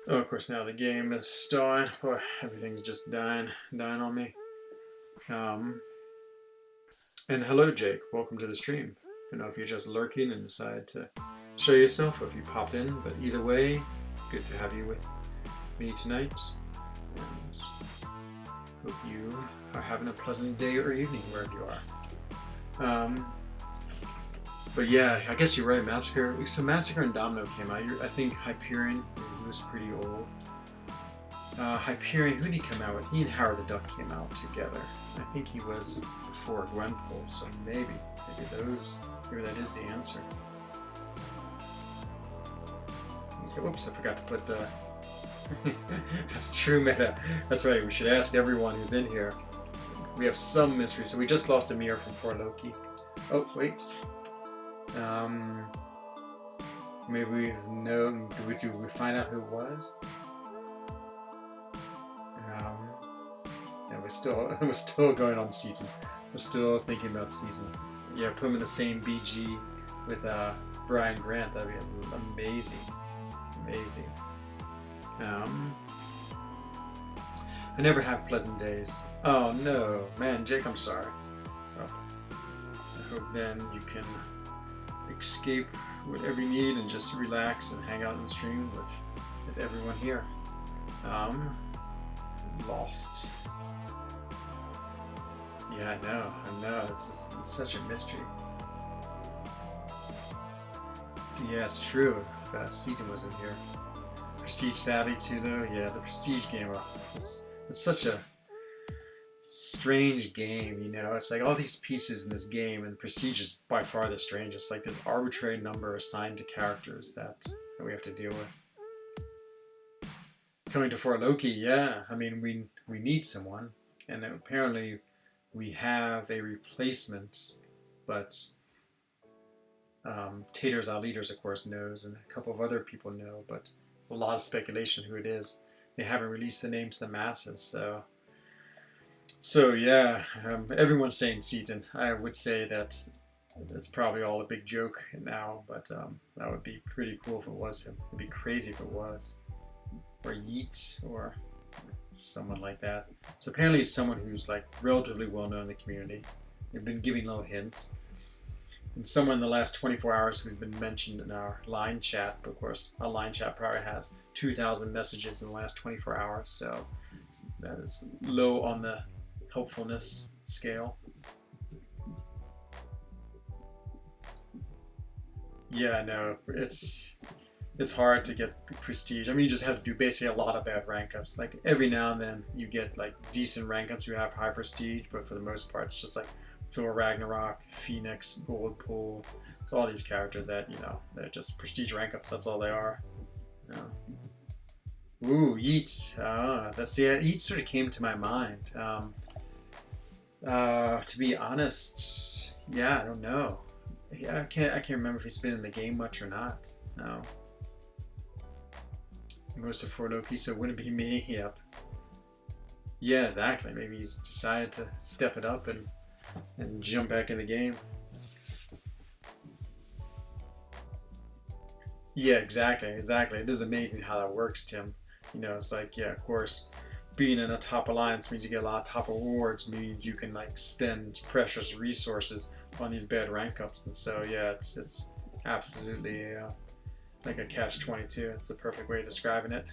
Oh, of course, now the game is stalling. Oh, everything's just dying on me. And hello, Jake. Welcome to the stream. I don't know if you're just lurking and decided to show yourself, or if you popped in, but either way, good to have you with me tonight. And hope you are having a pleasant day or evening wherever you are. But yeah, I guess you're right, Massacre. So Massacre and Domino came out. I think Hyperion, he was pretty old. Hyperion, who did he come out with? He and Howard the Duck came out together. I think he was before Gwenpool, so maybe that is the answer. Okay, whoops, I forgot to put the... That's true meta. That's right, we should ask everyone who's in here. We have some mystery, so we just lost Amir from For Loki. Oh, wait. Maybe we know. Do we find out who it was? Yeah, we're still going on Seaton. We're still thinking about Season. Yeah, put him in the same BG with Brian Grant. That'd be amazing. Amazing. I never have pleasant days. Oh no, man, Jake, I'm sorry. Oh. I hope then you can escape whatever you need and just relax and hang out on the stream with everyone here. Lost. Yeah, I know. It's such a mystery. Yeah, it's true. If Seaton was in here. Prestige savvy too, though. Yeah, the Prestige game. It's such a strange game, you know. It's like all these pieces in this game, and Prestige is by far the strangest. Like this arbitrary number assigned to characters that we have to deal with. Coming to For Loki, yeah. I mean, we need someone, and apparently we have a replacement, but Taters, our leaders, of course, knows, and a couple of other people know, but it's a lot of speculation who it is. they haven't released the name to the masses. So yeah, everyone's saying Seaton. I would say that it's probably all a big joke now, but that would be pretty cool if it was him. It'd be crazy if it was, or Yeet, or someone like that. So apparently he's someone who's like relatively well known in the community. They've been giving little hints. And someone in the last 24 hours who's been mentioned in our line chat, but of course our line chat probably has 2,000 messages in the last 24 hours, so that is low on the helpfulness scale. Yeah, no, it's hard to get the prestige. I mean, you just have to do basically a lot of bad rank ups. Like every now and then you get like decent rank ups who have high prestige, but for the most part it's just like Thor Ragnarok, Phoenix, Goldpool. So all these characters that, they're just prestige rank ups. That's all they are. Ooh, Yeet. Yeet sort of came to my mind. To be honest, yeah, I don't know. Yeah, I can't remember if he's been in the game much or not. No. Most of for Loki, so it wouldn't be me. Yep. Yeah, exactly. Maybe he's decided to step it up and jump back in the game. Yeah, exactly. It is amazing how that works, Tim. It's like, yeah, of course, being in a top alliance means you get a lot of top awards, means you can like spend precious resources on these bad rank ups, and so yeah, it's absolutely like a catch-22. It's the perfect way of describing it.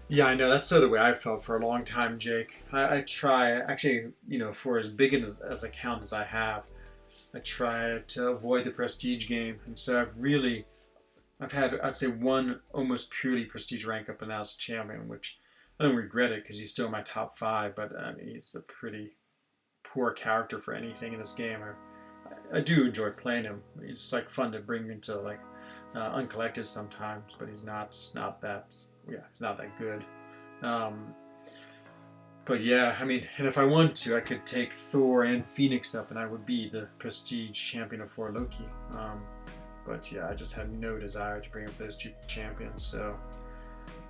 Yeah, I know, that's sort of the way I felt for a long time, Jake. I try, actually, for as big as account as I have, I try to avoid the prestige game, and so I've had, I'd say, one almost purely prestige rank up, and that's champion, which I don't regret it because he's still in my top 5, but I mean, he's a pretty poor character for anything in this game. I do enjoy playing him. He's like fun to bring into like uncollected sometimes, but he's not that, he's not that good. But yeah, I mean, and if I wanted to, I could take Thor and Phoenix up, and I would be the prestige champion of For Loki. But yeah, I just had no desire to bring up those two champions.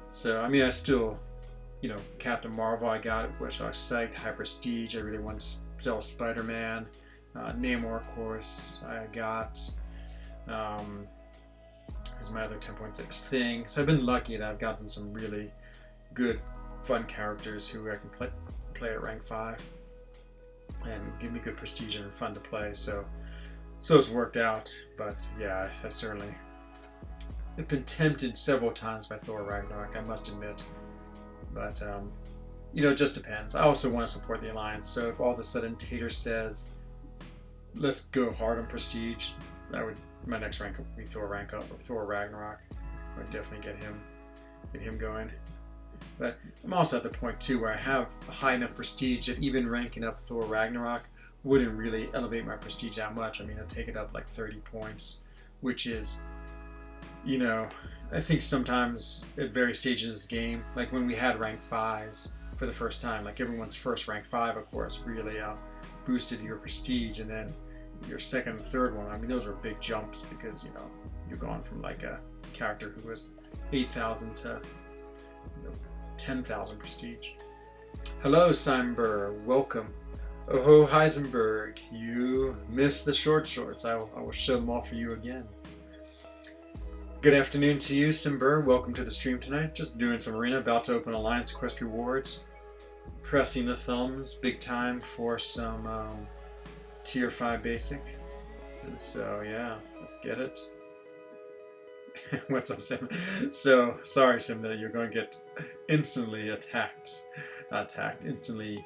So I mean, I still, Captain Marvel, I got it, which I was psyched. High prestige. I really wanted to sell Spider-Man. Namor, of course, I got. Here's my other 10.6 thing. So I've been lucky that I've gotten some really good, fun characters who I can play at rank 5 and give me good prestige and fun to play. So it's worked out. But yeah, I certainly have been tempted several times by Thor Ragnarok, I must admit. But it just depends. I also want to support the Alliance. So if all of a sudden Tater says, let's go hard on prestige, my next rank up would be Thor rank up, or Thor Ragnarok. I would definitely get him going. But I'm also at the point too where I have high enough prestige that even ranking up Thor Ragnarok wouldn't really elevate my prestige that much. I mean, I'd take it up like 30 points, which is, I think sometimes at various stages of this game, like when we had rank 5s for the first time, like everyone's first rank 5, of course, really boosted your prestige, and then your second and third one, I mean, those are big jumps because, you're going from like a character who was 8,000 to 10,000 prestige. Hello, Simber. Welcome. Oh, Heisenberg. You missed the short shorts. I will show them all for you again. Good afternoon to you, Simber. Welcome to the stream tonight. Just doing some arena, about to open Alliance Quest rewards. Pressing the thumbs big time for some tier 5 basic. And so, yeah, let's get it. What's up, Sim? So, sorry, Sim, that you're going to get instantly instantly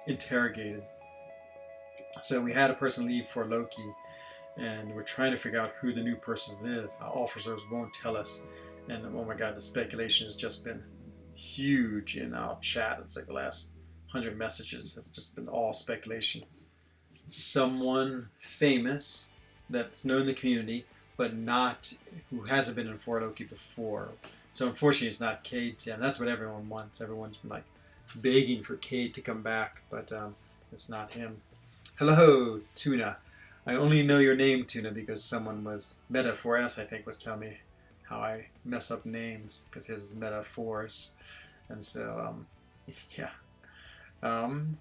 interrogated. So we had a person leave for Loki, and we're trying to figure out who the new person is. Our officers won't tell us, and oh my god, the speculation has just been huge in our chat. It's like the last 100 messages has just been all speculation. Someone famous that's known in the community, but not who hasn't been in For Loki before. So unfortunately, it's not Cade 10. That's what everyone wants. Everyone's been like begging for Cade to come back, but it's not him. Hello, Tuna. I only know your name, Tuna, because someone was Meta4S, I think, was telling me how I mess up names because his is Meta4S, and so yeah. Um,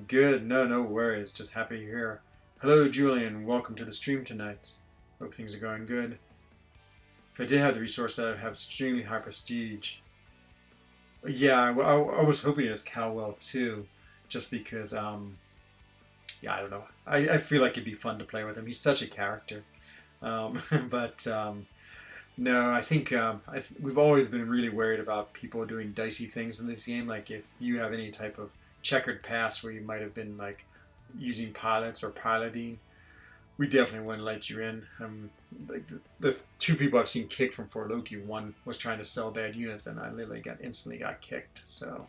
Good. No, no worries. Just happy you're here. Hello, Julian. Welcome to the stream tonight. Hope things are going good. If I did have the resource, I'd have extremely high prestige. Yeah, I was hoping it was Calwell too, just because, yeah, I don't know. I feel like it'd be fun to play with him. He's such a character. But no, I think we've always been really worried about people doing dicey things in this game. Like if you have any type of checkered past where you might have been like using pilots or piloting, we definitely wouldn't let you in. Like the two people I've seen kicked from Fort Loki, one was trying to sell bad units, and I literally instantly got kicked. So,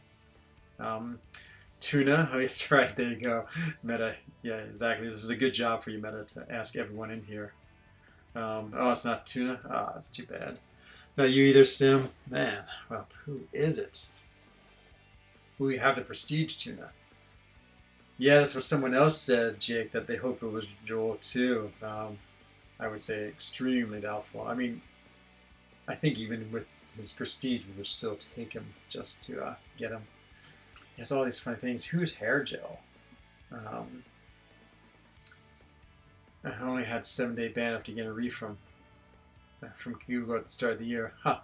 Tuna, oh, that's right. There you go, Meta. Yeah, exactly. This is a good job for you, Meta, to ask everyone in here. Oh, it's not Tuna. Ah, that's too bad. Not you either, Sim. Man, well, who is it? We have the prestige Tuna. Yeah, that's what someone else said, Jake, that they hope it was Joel too. I would say extremely doubtful. I mean, I think even with his prestige, we would still take him just to get him. He has all these funny things. Who's hair gel? I only had 7-day ban after getting a refund from Google at the start of the year. Huh.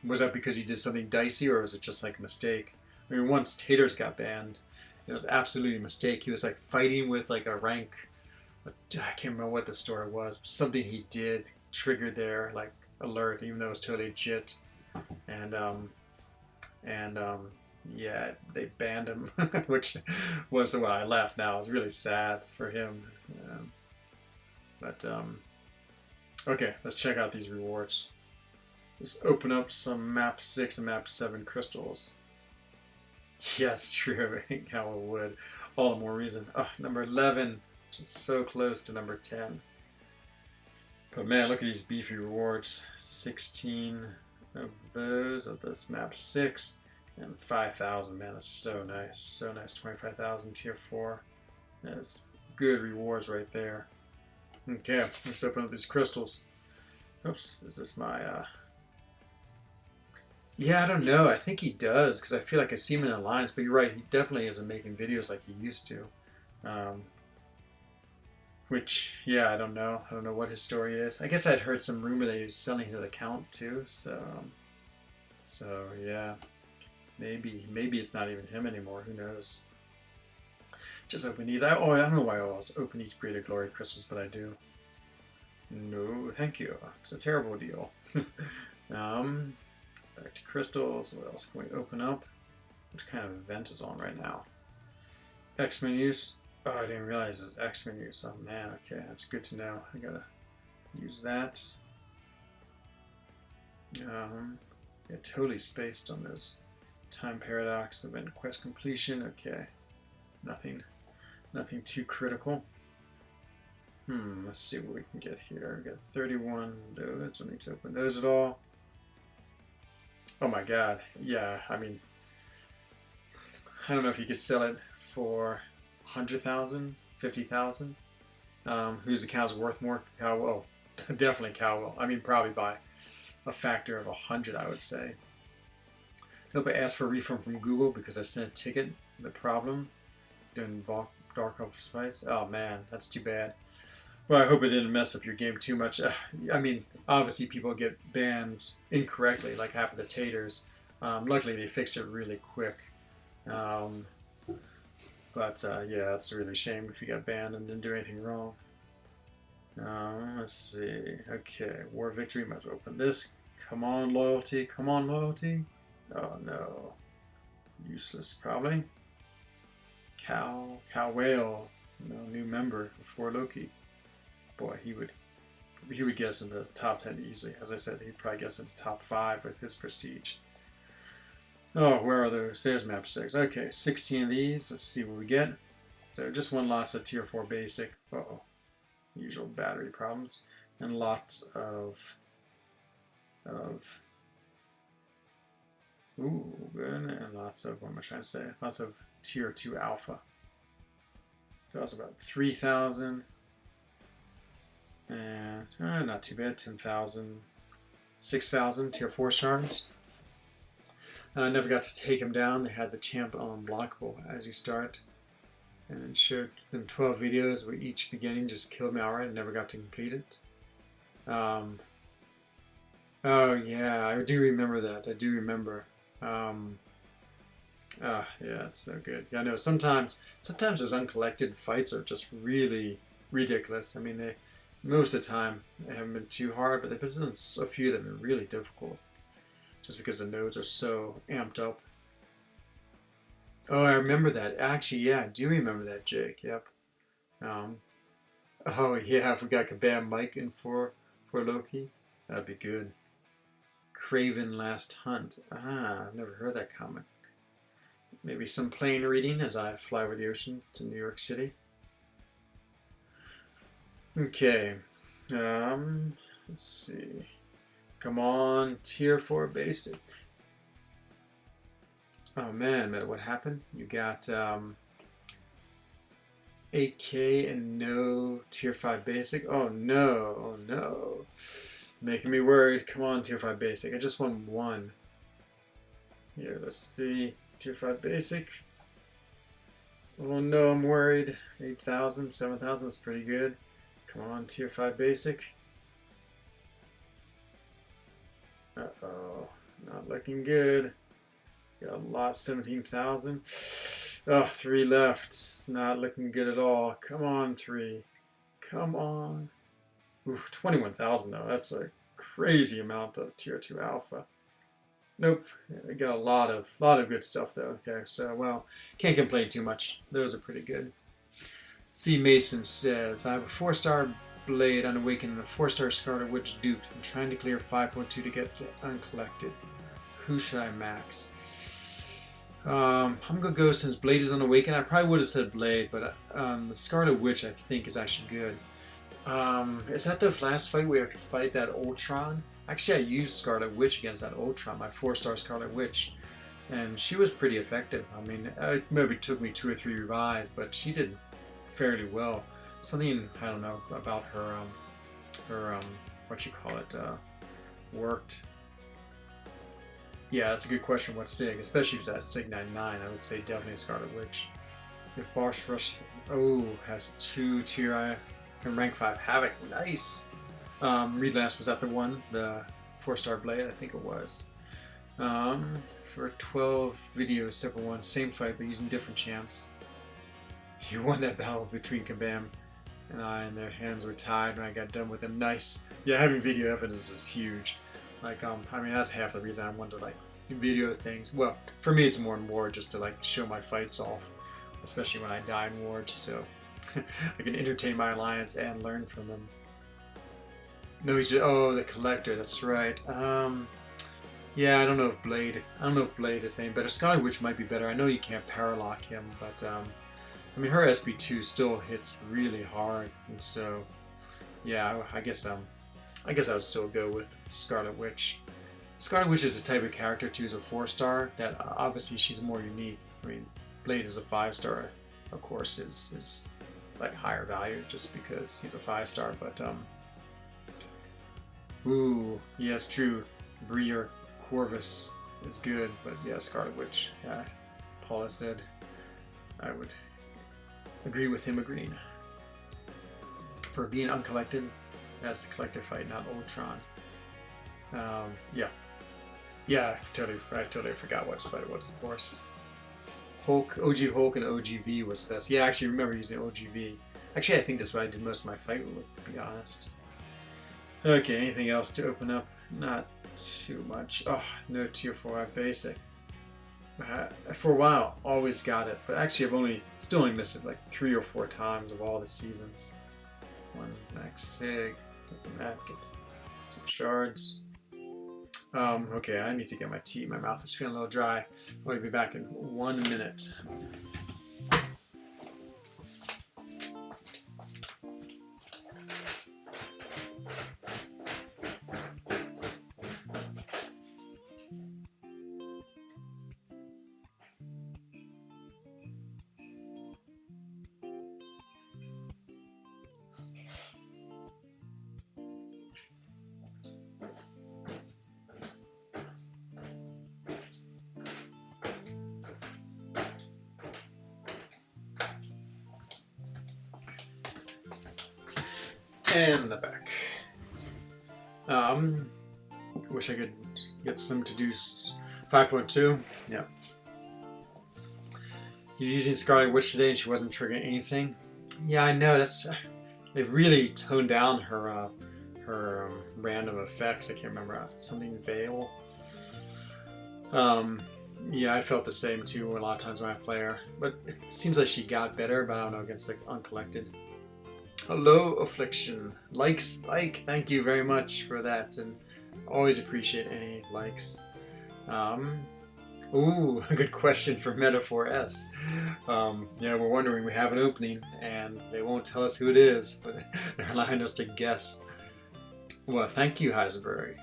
Was that because he did something dicey, or was it just like a mistake? I mean, once Taters got banned, it was absolutely a mistake. He was like fighting with like a rank. I can't remember what the story was. Something he did triggered their like alert, even though it was totally legit. And yeah, they banned him, which was why I left. Now it's really sad for him. But okay, let's check out these rewards. Let's open up some map 6 and map 7 crystals. Yeah, it's true. How it would. All the more reason. Oh, number 11. Just so close to number 10. But man, look at these beefy rewards. 16 of those of this map 6. And 5,000. Man, that's so nice. So nice. 25,000 tier 4. That's good rewards right there. Okay, let's open up these crystals. Oops, is this my, Yeah, I don't know. I think he does, because I feel like I see him in Alliance, but you're right, he definitely isn't making videos like he used to. Which, yeah, I don't know. I don't know what his story is. I guess I'd heard some rumor that he was selling his account, too, so yeah. Maybe it's not even him anymore, who knows. Just open these. I don't know why I always open these Greater Glory crystals, but I do. No, thank you. It's a terrible deal. Back to crystals. What else can we open up? Which kind of event is on right now? X menus. Oh, I didn't realize it was X menus. Oh man, okay, that's good to know. I gotta use that. Yeah, totally spaced on those time paradox event quest completion. Okay, nothing too critical. Let's see what we can get here. We got 31 those. Don't need to open those at all. Oh my god. Yeah, I mean, I don't know if you could sell it for 100,000, 50,000. Whose account's worth more? Cowell. Definitely Cowell. I mean, probably by a factor of 100, I would say. Hope I asked for a refund from Google because I sent a ticket. The problem doing Dark Ops Spice. Oh man, that's too bad. Well, I hope it didn't mess up your game too much. I mean, obviously people get banned incorrectly, like happened to Taters. Luckily, they fixed it really quick. But yeah, it's really a shame if you got banned and didn't do anything wrong. Let's see. Okay, War Victory. Might as well open this. Come on, loyalty. Come on, loyalty. Oh no. Useless, probably. Cow Whale. No new member before Loki. Boy, he would get us into the top 10 easily. As I said, he'd probably get us into top 5 with his prestige. Oh, where are those? There's map 6. Okay, 16 of these. Let's see what we get. So just one lots of tier 4 basic. Uh-oh. Usual battery problems. And lots of ooh, good. And lots of, what am I trying to say? Lots of tier 2 alpha. So that's about 3,000. And not too bad, 10,000. 6,000 tier 4 shards. I never got to take him down. They had the champ unblockable as you start. And it showed them 12 videos where each beginning just killed me outright and never got to complete it. Oh yeah, I do remember that. I do remember. Yeah, it's so good. Yeah, I know sometimes those uncollected fights are just really ridiculous. I mean, most of the time they haven't been too hard, but there've been a few that have been really difficult, just because the nodes are so amped up. Oh, I remember that. Actually, yeah, I do remember that, Jake. Yep. Oh yeah, if we got Kabam Mike in for Loki, that'd be good. Craven Last Hunt. I've never heard that comic. Maybe some plane reading as I fly over the ocean to New York City. Okay. Let's see. Come on, tier 4 basic. Oh man, what happened? You got 8K and no tier 5 basic. Oh no, oh no. Making me worried. Come on, tier 5 basic. I just won one. Here, let's see. Tier 5 basic. Oh no, I'm worried. 8,000, 7,000 is pretty good. Come on, tier 5 basic. Uh-oh. Not looking good. Got a lot, 17,000. Oh, 3 left. It's not looking good at all. Come on, 3. Come on. Ooh, 21,000 though. That's a crazy amount of tier 2 alpha. Nope. I got a lot of good stuff though. Okay, so well, can't complain too much. Those are pretty good. C. Mason says, I have a 4-star Blade Unawakened and a 4-star Scarlet Witch duped. I'm trying to clear 5.2 to get to uncollected. Who should I max? I'm gonna go since Blade is Unawakened. I probably would have said Blade, but the Scarlet Witch I think is actually good. Is that the last fight where I could fight that Ultron? Actually, I used Scarlet Witch against that Ultron, my 4-star Scarlet Witch, and she was pretty effective. I mean, it maybe took me 2 or 3 revives, but she did fairly well. Something, I don't know, about her, what you call it, worked. Yeah, that's a good question. What Sig? Especially if it's at Sig 99, I would say definitely Scarlet Witch. If Boss Rush, has 2 tier I and rank 5 Havoc, nice. Reed Last was that the one, the 4-star Blade, I think it was. For 12 videos, separate ones, same fight but using different champs. He won that battle between Kabam and I, and their hands were tied when I got done with him. Nice. Yeah, having video evidence is huge. Like, I mean, that's half the reason I wanted to, like, video things. Well, for me, it's more and more just to, like, show my fights off, especially when I die in war, just so I can entertain my alliance and learn from them. No, he's just, the Collector, that's right. Yeah, I don't know if Blade is any better. Scarlet Witch might be better. I know you can't paralock him, but, I mean, her SP2 still hits really hard, and so, yeah, I guess I would still go with Scarlet Witch. Scarlet Witch is a type of character too, is a 4-star that obviously she's more unique. I mean, Blade is a 5-star, of course, is like higher value just because he's a 5-star. But yes, true. Breer Corvus is good, but yeah, Scarlet Witch. Yeah, Paula said I would agree with him agreeing. For being uncollected, that's a collective fight, not Ultron. Yeah, I totally forgot what fight it was, of course. Hulk, OG Hulk and OGV was the best. Yeah, I actually remember using OGV. Actually, I think that's what I did most of my fight with, to be honest. Okay, anything else to open up? Not too much. Oh, no tier 4 basic. For a while, always got it, but actually I've still only missed it like 3 or 4 times of all the seasons. One max sig, open that, get some shards. Okay, I need to get my tea. My mouth is feeling a little dry. I'll be back in 1 minute. And the back. Wish I could get some to do 5.2. Yeah. You're using Scarlet Witch today and she wasn't triggering anything. Yeah, I know. They really toned down her random effects. I can't remember something Veil. Yeah, I felt the same too a lot of times when I play her. But it seems like she got better. But I don't know, against the Uncollected. Hello, Affliction. Like, thank you very much for that, and always appreciate any likes. Ooh, a good question for Metaphor S. Yeah, we're wondering, we have an opening, and they won't tell us who it is, but they're allowing us to guess. Well, thank you, Heisenberg.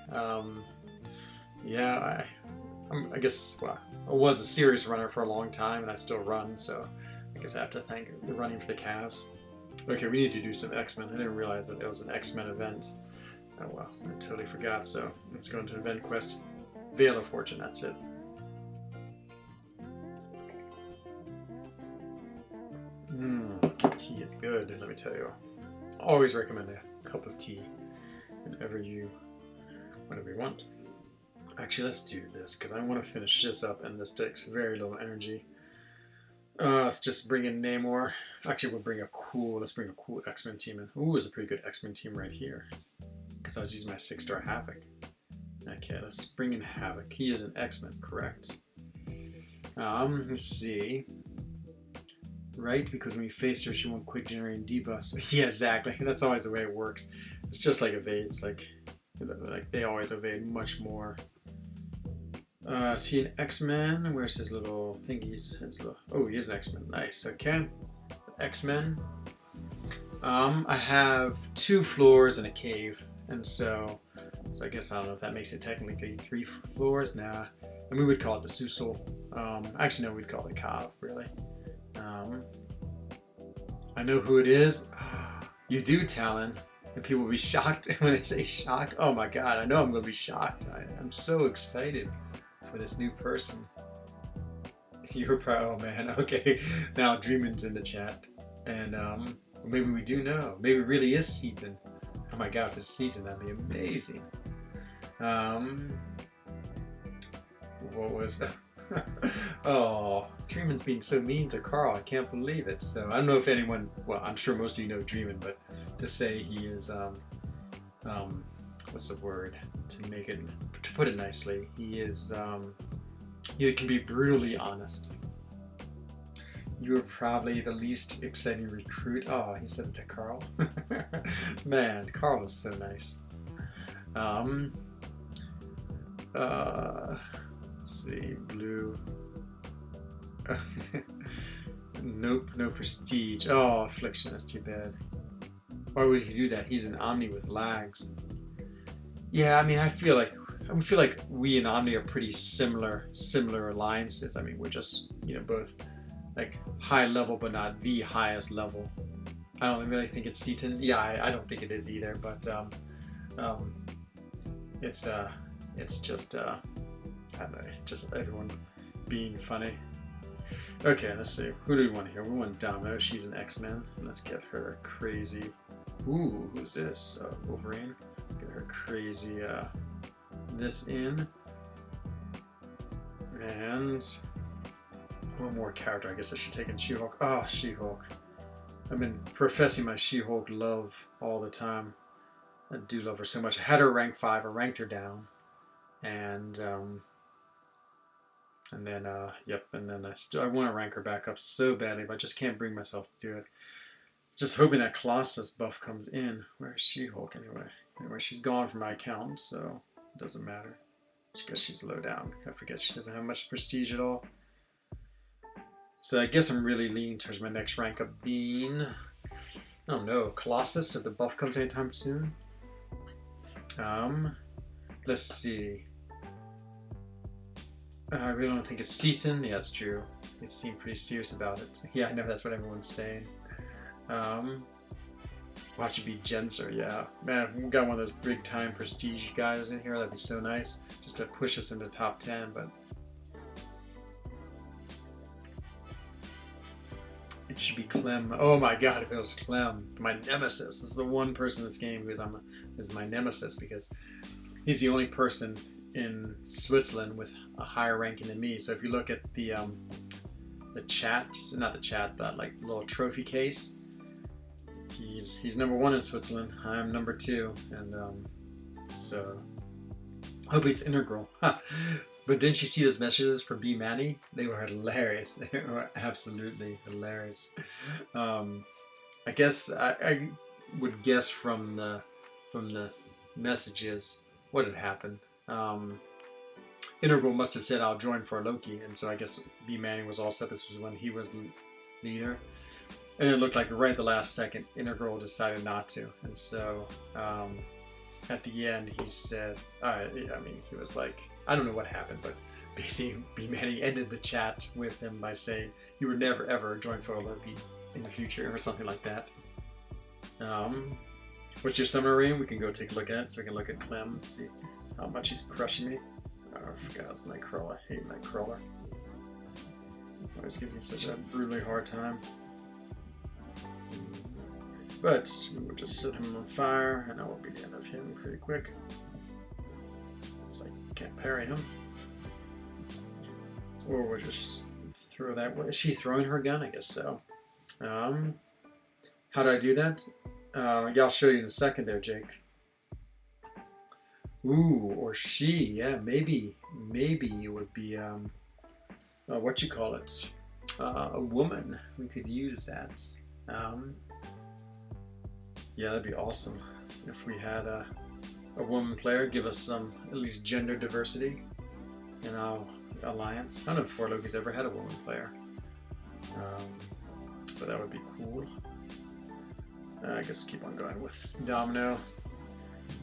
Yeah, I guess, well, I was a serious runner for a long time, and I still run, so I guess I have to thank the running for the Cavs. Okay, we need to do some X-Men. I didn't realize that it was an X-Men event. Oh well, I totally forgot, so let's go into Event Quest. Veil of Fortune, that's it. Tea is good, let me tell you. Always recommend a cup of tea whenever you want. Actually, let's do this, because I want to finish this up, and this takes very little energy. Let's just bring in Namor. Actually, let's bring a cool X-Men team in. Ooh, there's a pretty good X-Men team right here. Because I was using my 6-star Havoc. Okay, let's bring in Havoc. He is an X-Men, correct? Let's see. Right, because when you face her, she won't quit generating debuffs. Yeah, exactly. That's always the way it works. It's just like evades. Like they always evade much more. Is he an X-Men? Where's his little thingies? Oh, he is an X-Men. Nice. Okay. X-Men. I have 2 floors and a cave, and so I guess I don't know if that makes it technically 3 floors. Nah, and we would call it the Susul. Actually, no, we'd call it Cav, really. I know who it is. You do, Talon. And people will be shocked when they say shocked. Oh my god, I know I'm going to be shocked. I'm so excited for this new person. You're proud, oh man. Okay, now Dreamin's in the chat. And maybe we do know. Maybe it really is Seaton. Oh my god, if it's Seaton, that'd be amazing. What was that? Oh, Dreamin's being so mean to Carl. I can't believe it. So I don't know if anyone, well, I'm sure most of you know Dreamin, but to say he is, what's the word? To put it nicely, he is, he can be brutally honest. You were probably the least exciting recruit. Oh, he said it to Carl. Man, Carl was so nice. Let's see, blue. Nope, no prestige. Oh, Affliction, that's too bad. Why would he do that? He's an Omni with lags. Yeah, I mean, I feel like we and Omni are pretty similar alliances. I mean, we're just, you know, both like high level, but not the highest level. I don't really think it's Seaton. Yeah, I don't think it is either. But it's just I don't know. It's just everyone being funny. Okay, let's see. Who do we want here? We want Domino. She's an X-Men. Let's get her crazy. Ooh, who's this? Wolverine. Get her crazy. This in. And one more character. I guess I should take in She-Hulk. Ah, She-Hulk. I've been professing my She-Hulk love all the time. I do love her so much. I had her rank 5. I ranked her down. And then I want to rank her back up so badly, but I just can't bring myself to do it. Just hoping that Colossus buff comes in. Where's She-Hulk anyway? Anyway, she's gone from my account, so it doesn't matter. I guess she's low down. I forget she doesn't have much prestige at all. So I guess I'm really leaning towards my next rank up being, I don't know, Colossus if the buff comes anytime soon. Let's see. I really don't think it's Seaton. Yeah, that's true. They seem pretty serious about it. Yeah, I know that's what everyone's saying. Watch it be Genser, yeah. Man, we got one of those big time prestige guys in here. That'd be so nice. Just to push us into top 10, but It should be Clem. Oh my god, if it was Clem, my nemesis. This is the one person in this game who's is my nemesis because he's the only person in Switzerland with a higher ranking than me. So if you look at the chat, not the chat, but like the little trophy case, he's number 1 in Switzerland. I'm number 2, and so hope it's integral. But didn't you see those messages for B Maddie? They were hilarious. They were absolutely hilarious. I guess I would guess from the messages what had happened. Integral must have said I'll join for Loki, and so I guess B Manning was all set. This was when he was leader, and it looked like right at the last second, Integral decided not to, and so at the end he said, I mean, he was like, I don't know what happened, but basically B Manning ended the chat with him by saying he would never ever join for Loki in the future or something like that. What's your summer rating? We can go take a look at it, so we can look at Clem and see how much he's crushing me. Oh, I forgot it's Nightcrawler. I hate Nightcrawler. Always gives me such a brutally hard time. But we will just set him on fire, and that will be the end of him pretty quick. It's like can't parry him. Or we'll just throw that way. Is she throwing her gun? I guess so. How do I do that? Yeah, I'll show you in a second there, Jake. Ooh, or she, yeah, maybe it would be, what you call it? A woman. We could use that. Yeah, that'd be awesome if we had a woman player. Give us some, at least gender diversity in our alliance. I don't know if 4 Loki's ever had a woman player. But that would be cool. I guess keep on going with Domino.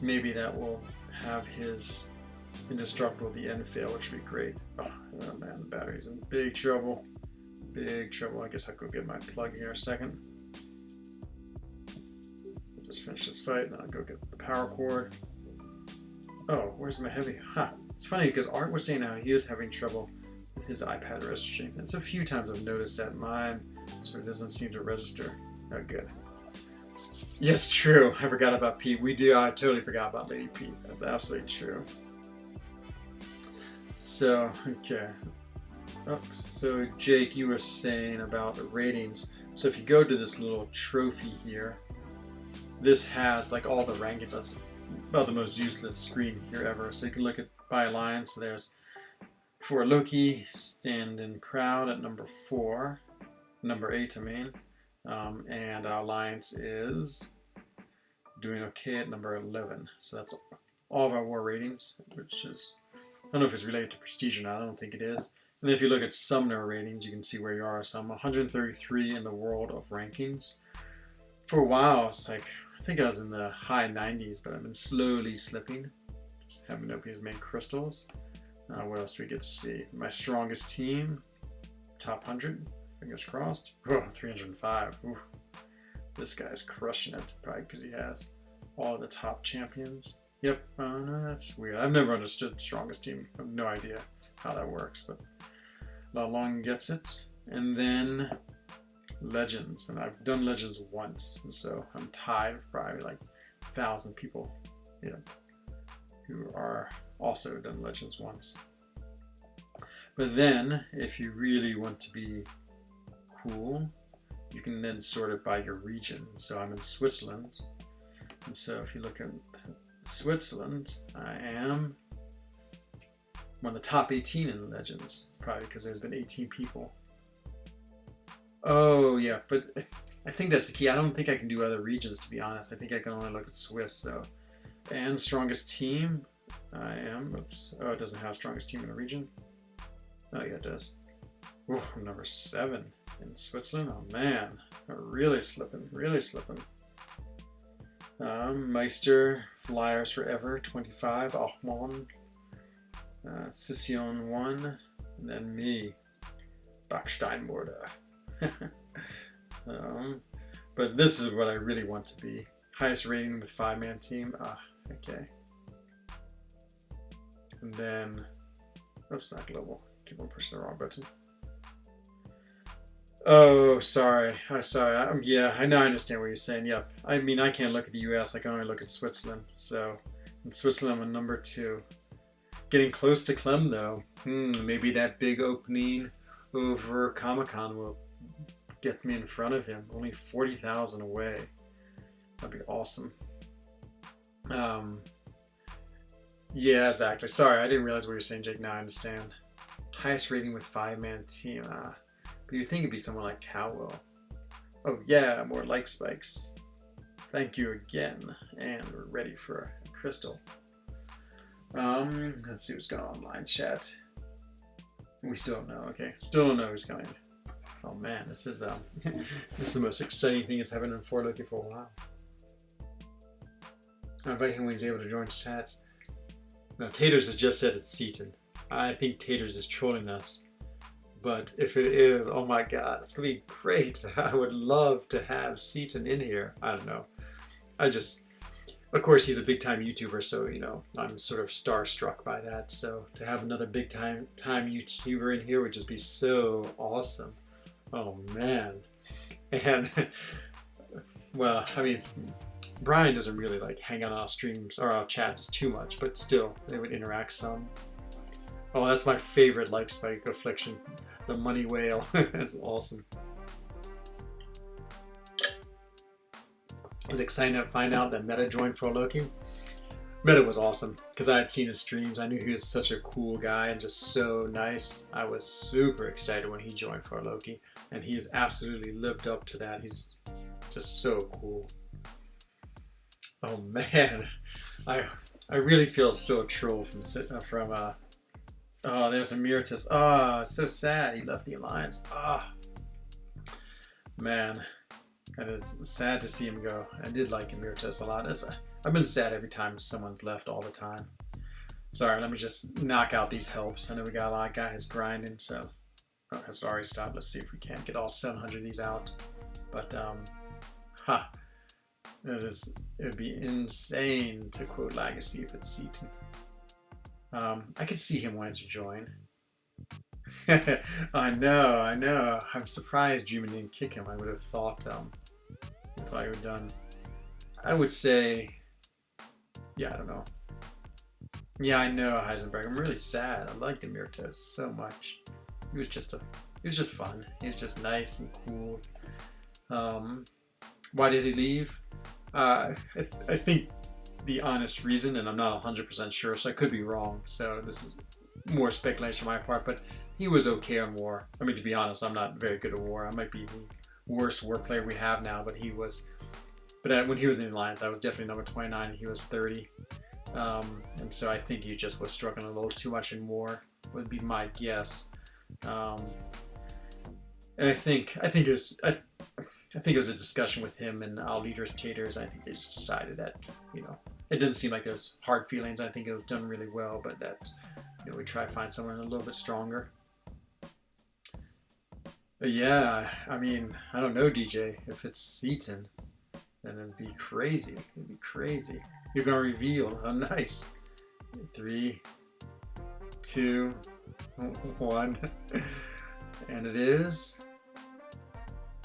Maybe that will have his indestructible the end fail, which would be great. Oh man, the battery's in big trouble. Big trouble. I guess I'll go get my plug here in a second. Just finish this fight, and then I'll go get the power cord. Oh, where's my heavy? Ha! It's funny because Art was saying how he was having trouble with his iPad registering. It's a few times I've noticed that mine sort of doesn't seem to register. Oh, good. Yes, true. I forgot about Pete. I totally forgot about Lady Pete. That's absolutely true. So, okay. Oh, so Jake, you were saying about the ratings. So if you go to this little trophy here, this has like all the rankings. That's about the most useless screen here ever. So you can look at by alliance. So there's for Loki, standing proud at number 4. Number 8, I mean. And our alliance is doing okay at number 11. So that's all of our war ratings, which is, I don't know if it's related to prestige or not. I don't think it is. And then if you look at Summoner ratings, you can see where you are. So I'm 133 in the world of rankings. For a while, it's like, I think I was in the high 90s, but I've been slowly slipping. Just haven't opened his main crystals. What else do we get to see? My strongest team, top 100. Fingers crossed. Oh, 305. Ooh. This guy's crushing it, probably because he has all the top champions. Yep. No, that's weird. I've never understood strongest team. I have no idea how that works, but Lao Long gets it. And then Legends, and I've done Legends once, and so I'm tied with probably like 1,000 people, who are also done Legends once. But then, if you really want to be cool, you can then sort it by your region. So I'm in Switzerland, and so if you look at Switzerland, I am one of the top 18 in Legends, probably because there's been 18 people. Oh yeah, but I think that's the key. I don't think I can do other regions, to be honest. I think I can only look at Swiss. So, and strongest team, I am. Oops. Oh, it doesn't have strongest team in the region. Oh yeah, it does. Ooh, I'm number 7 in Switzerland. Oh man, I'm really slipping. Really slipping. Meister, Flyers Forever, 25. Achmon, Sission 1, and then me, Backsteinborder. But this is what I really want to be. Highest rating with 5-man team. Okay. And then, oops, not global. Keep on pushing the wrong button. Oh, sorry. I'm sorry. Yeah, I now understand what you're saying. Yep. I mean, I can't look at the U.S. I can only look at Switzerland. So, in Switzerland, I'm number two. Getting close to Clem, though. Maybe that big opening over Comic Con will get me in front of him. Only 40,000 away. That'd be awesome. Um, yeah, exactly. Sorry, I didn't realize what you're saying, Jake. Now I understand. Highest rating with five-man team. But you think it'd be someone like Cowell. Oh yeah, more like spikes. Thank you again. And we're ready for a crystal. Let's see what's going on online chat. We still don't know, okay. Still don't know who's coming. Oh man, this is this is the most exciting thing that's happened in 4Loki for a while. I bet when he's able to join chats. No, Taters has just said it's Seaton. I think Taters is trolling us. But if it is, oh my god, it's gonna be great. I would love to have Seaton in here. I don't know. Of course, he's a big time YouTuber, so you know I'm sort of starstruck by that. So to have another big time YouTuber in here would just be so awesome. Oh man, and well, I mean, Brian doesn't really like hang out on our streams or our chats too much, but still, they would interact some. Oh, that's my favorite like spike affliction, the money whale. That's awesome. I was excited to find out that Meta joined 4Loki. Meta was awesome because I had seen his streams. I knew he was such a cool guy and just so nice. I was super excited when he joined 4Loki, and he has absolutely lived up to that. He's just so cool. Oh man, I really feel so troll from oh, there's Emeritus. Oh, so sad he left the Alliance. Ah, man. And it's sad to see him go. I did like Emeritus a lot. I've been sad every time someone's left all the time. Sorry, let me just knock out these helps. I know we got a lot of guys grinding, so has already stopped. Let's see if we can't get all 700 of these out. But it'd be insane to quote Legacy if it's Seaton. I could see him wanting to join. I know. I'm surprised Dreamin' didn't kick him. I would have thought he would have done. I would say, yeah, I don't know. Yeah, I know Heisenberg. I'm really sad. I liked Emeritus so much. He was just fun. He was just nice and cool. Why did he leave? I think the honest reason, and I'm not 100% sure, so I could be wrong. So this is more speculation on my part, but he was okay on War. I mean, to be honest, I'm not very good at War. I might be the worst War player we have now, but he was. But when he was in the Alliance, I was definitely number 29. He was 30, and so I think he just was struggling a little too much in War. Would be my guess. And I think it was a discussion with him and our leaders, Taters. I think they just decided that, you know, it didn't seem like there's hard feelings. I think it was done really well, but that, you know, we try to find someone a little bit stronger. But yeah, I mean, I don't know, DJ. If it's Seaton, then it'd be crazy. It'd be crazy. You're gonna reveal. Oh, nice. 3, 2, 1, and it is.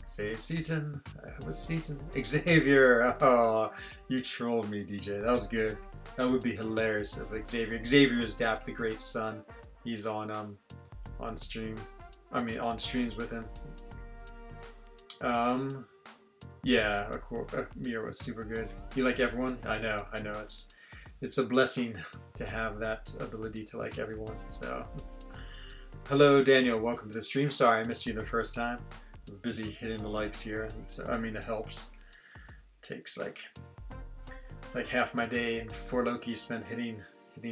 Say Seaton. I hope it's Seaton. Xavier. Oh, you trolled me, DJ. That was good. That would be hilarious if Xavier. Xavier is Dap the Great Son. He's on stream. I mean, on streams with him. Yeah, Mira was super good. You like everyone? I know. It's a blessing to have that ability to like everyone. So, hello, Daniel. Welcome to the stream. Sorry, I missed you the first time. I was busy hitting the likes here. So, I mean, the helps. It's like half my day in 4Loki spent hitting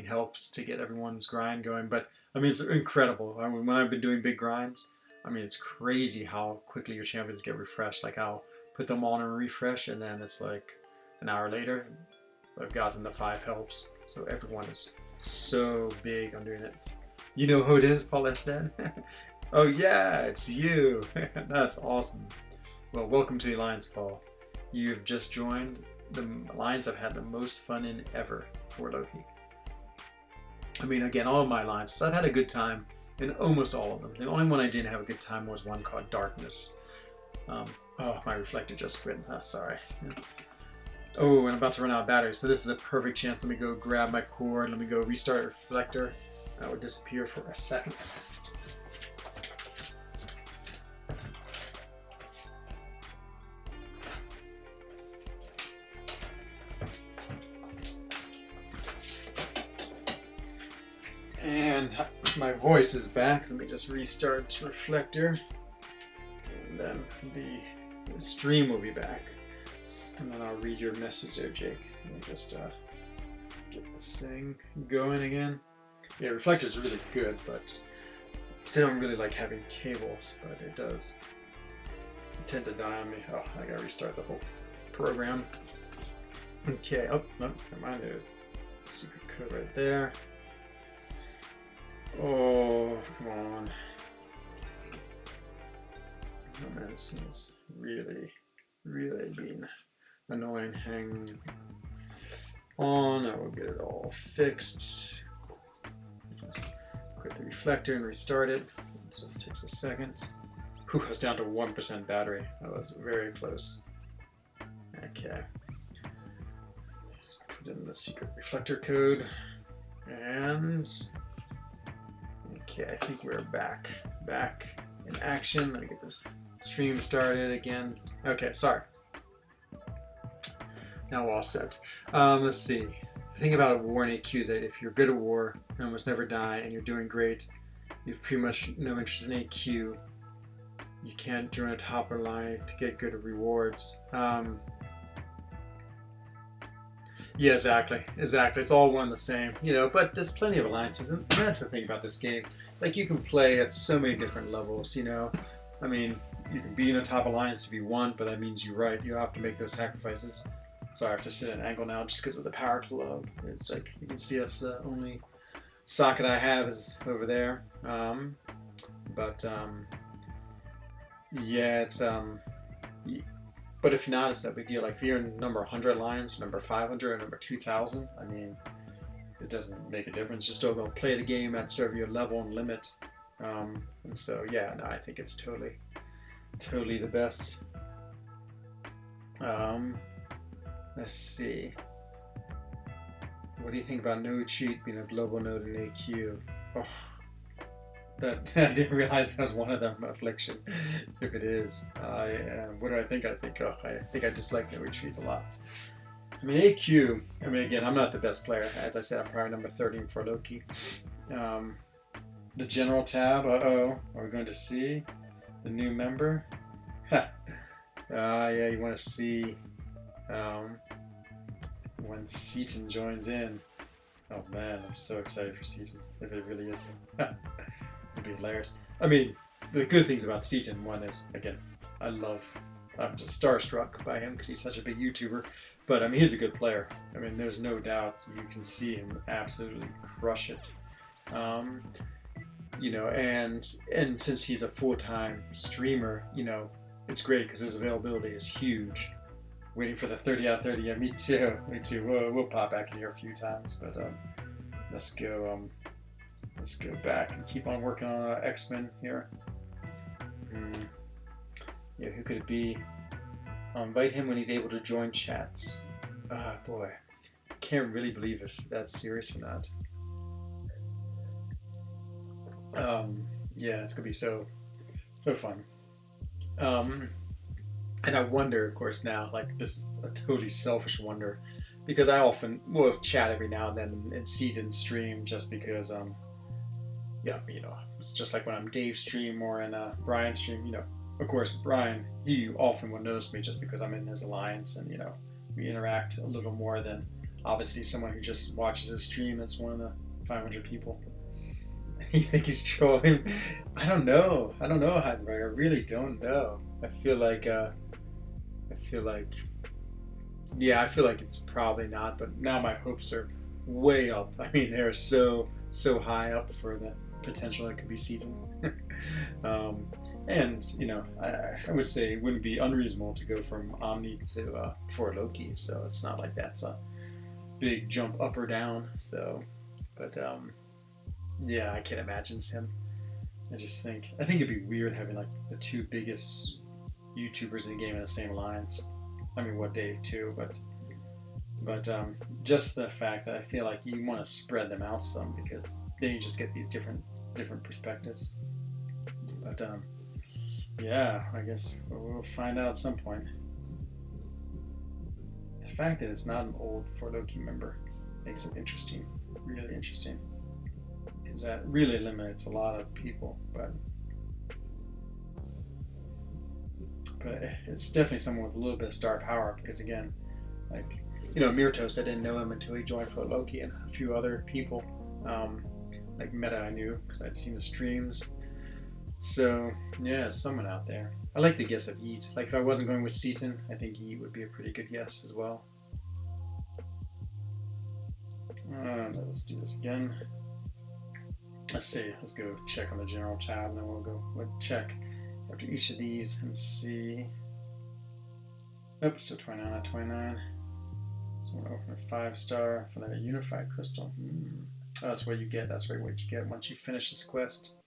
helps to get everyone's grind going. But I mean, it's incredible. I mean, when I've been doing big grinds, I mean, it's crazy how quickly your champions get refreshed. Like I'll put them on and refresh, and then it's like an hour later, I've gotten the 5 helps. So everyone is so big on doing it. You know who it is, Paulette said. Oh yeah, it's you. That's awesome. Well, welcome to the Alliance, Paul. You've just joined the Alliance I've had the most fun in ever for Loki. I mean, again, all of my alliances, I've had a good time in almost all of them. The only one I didn't have a good time was one called Darkness. Oh, my reflector just quit. Sorry. Oh, and I'm about to run out of battery, so this is a perfect chance. Let me go grab my cord. Let me go restart reflector. That would disappear for a second. And my voice is back. Let me just restart reflector. And then the stream will be back. And then I'll read your message there, Jake. Let me just get this thing going again. Yeah, reflector is really good, but I don't really like having cables, but it does tend to die on me. Oh, I gotta restart the whole program. Okay, oh, no, never mind, there's a secret code right there. Oh, come on. Oh man, this thing is really being annoying. Hang on, I will get it all fixed. Just quit the reflector and restart it. It just takes a second. Whew, I was down to 1% battery. That was very close. Okay. Just put in the secret reflector code. And okay, I think we're back in action. Let me get this stream started again. Okay, sorry. Now we're all set. Let's see. The thing about war in AQ is that if you're good at war, you almost never die, and you're doing great, you've pretty much no interest in AQ. You can't join a topper line to get good rewards. Yeah, exactly. It's all one and the same, but there's plenty of alliances, and that's the thing about this game. Like, you can play at so many different levels, I mean, you can be in a top alliance if you want, but that means you have to make those sacrifices. So I have to sit at an angle now just because of the power club. It's like, you can see that's the only socket I have is over there. Yeah, it's but if not, it's no big deal. Like, if you're in number 100 alliance, number 500, or number 2000, I mean, it doesn't make a difference. You're still going to play the game at sort of your level and limit. And so, yeah, no, I think it's totally the best. Let's see. What do you think about node cheat being a global node in AQ? Oh, that I didn't realize that was one of them. Affliction. If it is, what do I think? I think I dislike node cheat a lot. I mean, AQ. I mean, again, I'm not the best player. As I said, I'm probably number 13 for Loki. The general tab. Are we going to see the new member? Yeah, you want to see when Seaton joins in. Oh man, I'm so excited for Seaton, if it really is. It'd be hilarious. I mean, the good things about Seaton, one is, again, I'm just starstruck by him because he's such a big YouTuber, but I mean, he's a good player. I mean, there's no doubt you can see him absolutely crush it. And since he's a full-time streamer, it's great because his availability is huge. Waiting for the 30 out of 30. Yeah, me too. We'll pop back in here a few times, but let's go back and keep on working on X-Men here. Yeah, who could it be? I'll invite him when he's able to join chats. Boy, I can't really believe if that's serious or not. Yeah, it's gonna be so fun. And I wonder, of course, now, like, this is a totally selfish wonder, because I often will chat every now and then and see it in stream just because, it's just like when I'm Dave's stream or in Brian's stream, of course, Brian, he often will notice me just because I'm in his alliance and, we interact a little more than, obviously, someone who just watches his stream that's one of the 500 people. You think he's trolling? I don't know, Heisenberg. I really don't know. I feel like it's probably not, but now my hopes are way up. I mean, they're so high up for the potential that could be Season. And, I would say it wouldn't be unreasonable to go from Omni to for Loki, so it's not like that's a big jump up or down. So, but yeah, I can't imagine him I think it'd be weird having like the two biggest YouTubers in the game in the same alliance. I mean, what Dave too, but just the fact that I feel like you want to spread them out some because then you just get these different perspectives. But yeah, I guess we'll find out at some point. The fact that it's not an old For Loki member makes it interesting, really interesting, because that really eliminates a lot of people. But it's definitely someone with a little bit of star power because again, like Mirtos, I didn't know him until he joined For Loki, and a few other people, like Meta, I knew because I'd seen the streams. So yeah, someone out there. I like the guess of Yeet. Like if I wasn't going with Seaton, I think Yeet would be a pretty good guess as well. Let's do this again. Let's see. Let's go check on the general chat, and then we'll check after each of these and see. Oops, so 29 out of 29. So we're going to open a 5-star for that unified crystal. Oh, that's what you get. That's what you get once you finish this quest.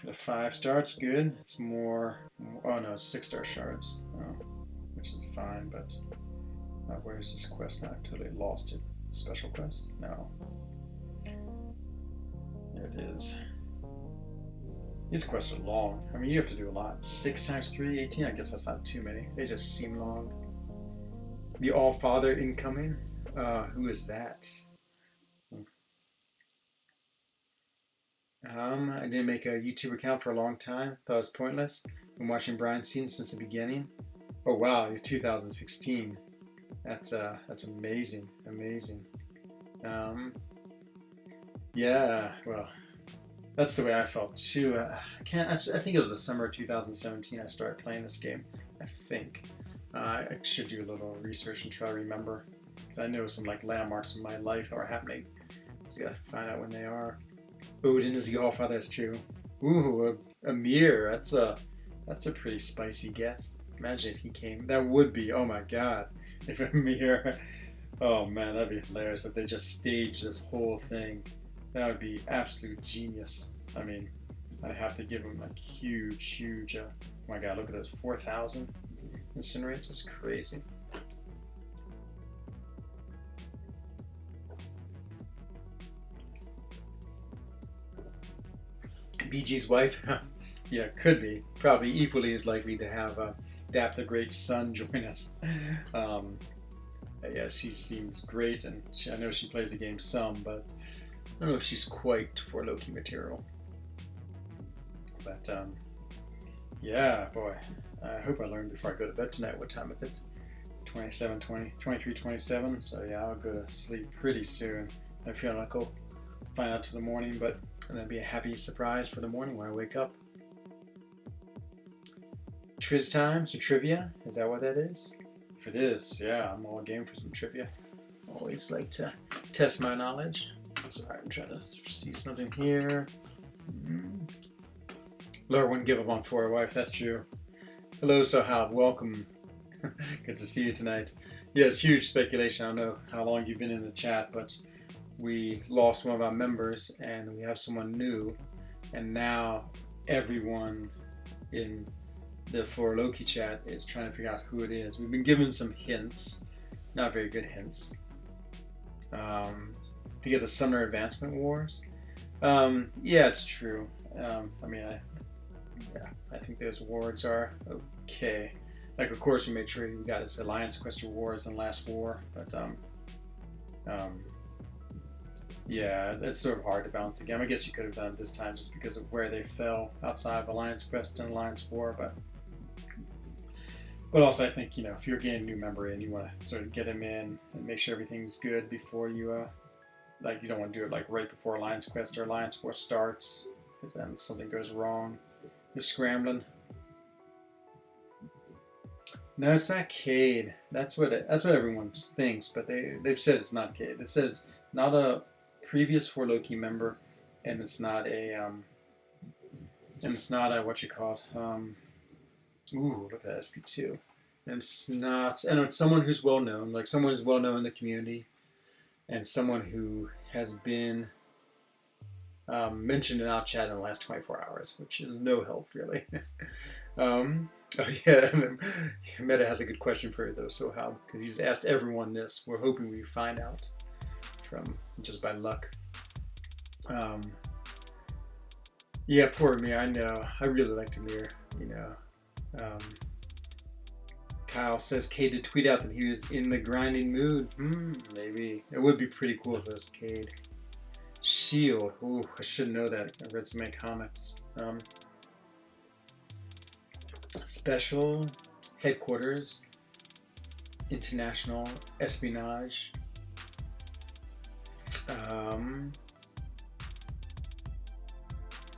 The 5-star, it's good. It's more. Oh no, it's 6-star shards, which is fine. But where is this quest now? I totally lost it. Special quest? No. There it is. These quests are long. I mean, you have to do a lot. 6 times 3, 18? I guess that's not too many. They just seem long. The All-Father incoming? Who is that? I didn't make a YouTube account for a long time. Thought it was pointless. Been watching Brian's scenes since the beginning. Oh wow, you're 2016. That's amazing. Yeah, well, that's the way I felt too. I think it was the summer of 2017 I started playing this game. I think I should do a little research and try to remember because I know some like landmarks in my life are happening. Just gotta find out when they are. Odin is the Allfather. That's true. Ooh, Amir. That's a pretty spicy guess. Imagine if he came. That would be. Oh my god. If Amir. Oh man, that'd be hilarious if they just staged this whole thing. That would be absolute genius. I mean, I'd have to give him like huge. Oh my god, look at those 4,000 incinerates. It's crazy. BG's wife? Yeah, could be. Probably equally as likely to have Dap the Great Son join us. Yeah, she seems great, and I know she plays the game some, but I don't know if she's quite For Loki material. But yeah, boy, I hope I learn before I go to bed tonight. What time is it? 23:27. So yeah, I'll go to sleep pretty soon. I feel like I'll find out till the morning, but that'll be a happy surprise for the morning when I wake up. Triz time, so trivia, is that what that is? If it is, yeah, I'm all game for some trivia. Always like to test my knowledge. Sorry, I'm trying to see something here. Laura wouldn't give up on For a Wife, that's true. Hello, Sohail, welcome. Good to see you tonight. Yeah, it's huge speculation. I don't know how long you've been in the chat, but we lost one of our members and we have someone new, and now everyone in the For Loki chat is trying to figure out who it is. We've been given some hints, not very good hints, to get the Summoner Advancement Wars. Yeah, it's true. I think those awards are okay. Like, of course, we made sure we got his Alliance Quest rewards in Last War, but yeah, it's sort of hard to balance the game. I guess you could have done it this time just because of where they fell outside of Alliance Quest and Alliance War, but also I think, if you're getting a new member in, you want to sort of get him in and make sure everything's good before you, you don't want to do it like right before Alliance Quest or Alliance War starts, because then something goes wrong. You're scrambling. No, it's not Cade. That's what everyone thinks, but they've said it's not Cade. They said it's not a previous For Loki member, and it's not a what you call it. Ooh, look at that SP2. And it's not, and it's someone who's well known, like someone who's well known in the community, and someone who has been mentioned in our chat in the last 24 hours, which is no help really. Oh yeah, Meta has a good question for you though. So how? Because he's asked everyone this. We're hoping we find out from just by luck. Yeah, poor Amir. I know. I really liked Amir. You know. Kyle says Cade to tweet out that he was in the grinding mood. Maybe it would be pretty cool if it was Cade. Shield. Ooh, I should know that. I read so many comics. Special Headquarters, International Espionage.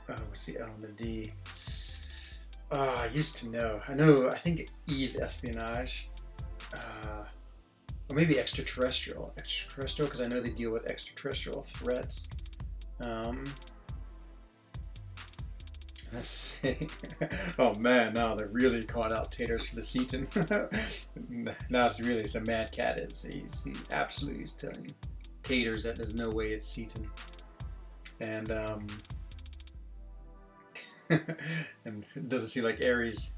What's the L and the D? I used to know. I think E's Espionage. Or maybe Extraterrestrial. Extraterrestrial, because I know they deal with extraterrestrial threats. Let's see. Oh man, now they're really calling out taters for the Seaton. Now it's really some Mad Cat is. He absolutely is telling taters that there's no way it's Seaton. And and it doesn't seem like Ares.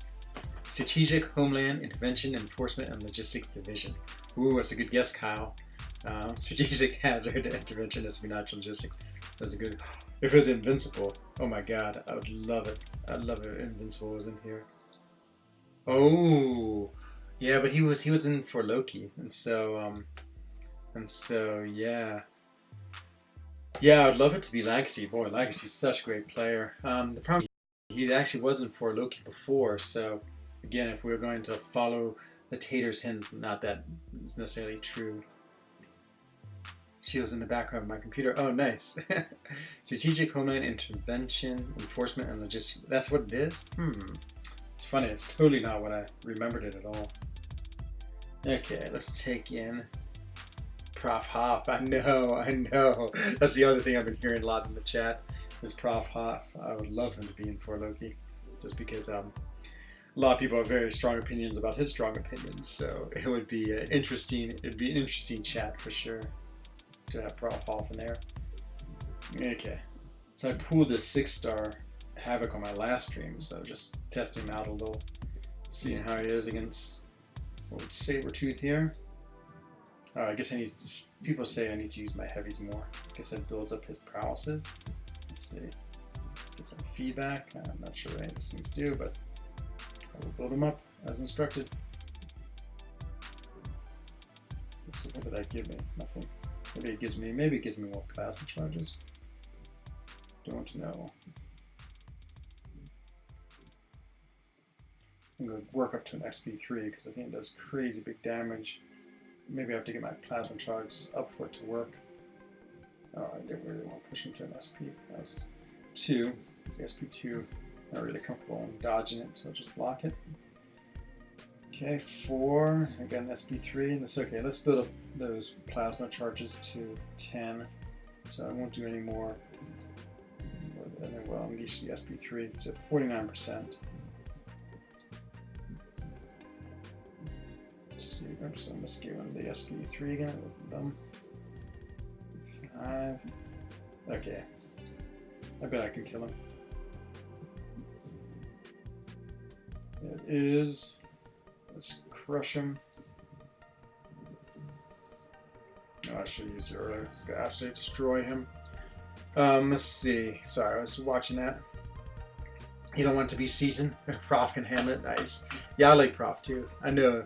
Strategic, Homeland, Intervention, Enforcement, and Logistics Division. Ooh, that's a good guess, Kyle. Strategic, Hazard, Intervention, Espionage, Logistics. That's a good. If it was Invincible, oh my god, I would love it. I'd love it if Invincible was in here. Oh, yeah, but he was in for Loki, and so yeah. Yeah, I'd love it to be Legacy. Boy, Legacy's such a great player. The problem he actually wasn't for Loki before, so again, if we're going to follow the Tater's hint, not that it's necessarily true. She was in the background of my computer. Oh, nice. Strategic, Homeland, Intervention, Enforcement, and Logistics. That's what it is? It's funny. It's totally not what I remembered it at all. Okay, let's take in Prof. Hoff. I know. That's the other thing I've been hearing a lot in the chat is Prof. Hoff. I would love him to be in for Loki, just because a lot of people have very strong opinions about his strong opinions. So it would be interesting. It'd be an interesting chat for sure to have Prof. Hoff in there. Okay, so I pulled this 6-star Havoc on my last stream, so just testing him out a little, seeing how he is against old Sabretooth here. I guess people say I need to use my heavies more. I guess that builds up his prowesses. Let's see. Get some feedback. I'm not sure what any of these things do, but I will build them up as instructed. So what did that give me? Nothing. Maybe it gives me more plasma charges. Don't know. I'm going to work up to an SP3 because I think it does crazy big damage. Maybe I have to get my plasma charges up for it to work. Oh, I didn't really want to push him to an SP. That's 2. It's the SP2. Not really comfortable in dodging it, so I'll just block it. Okay, 4. Again, SP3. And it's okay. Let's build up those plasma charges to 10. So I won't do any more. And then we'll unleash the SP3. It's at 49%. So I'm just giving the SP3 again with them. 5. Okay. I bet I can kill him. It is. Let's crush him. Oh, I should have used it earlier. It's gonna absolutely destroy him. Let's see. Sorry, I was watching that. You don't want it to be seasoned. Prof can handle it. Nice. Yeah, I like Prof too. I know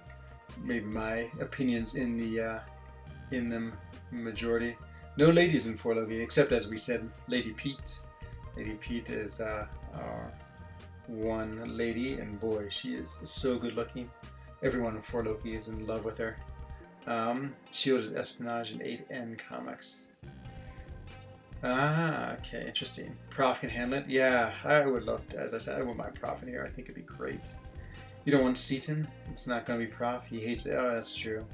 maybe my opinions in the majority. No ladies in 4 Loki, except as we said, Lady Pete. Lady Pete is our one lady, and boy, she is so good looking. Everyone in 4 Loki is in love with her. Shield is Espionage in 8N comics. Okay, interesting. Prof can handle it. Yeah, I would love to, as I said, I wouldn't mind Prof in here. I think it'd be great. You don't want Seaton? It's not going to be Prof. He hates it. Oh, that's true.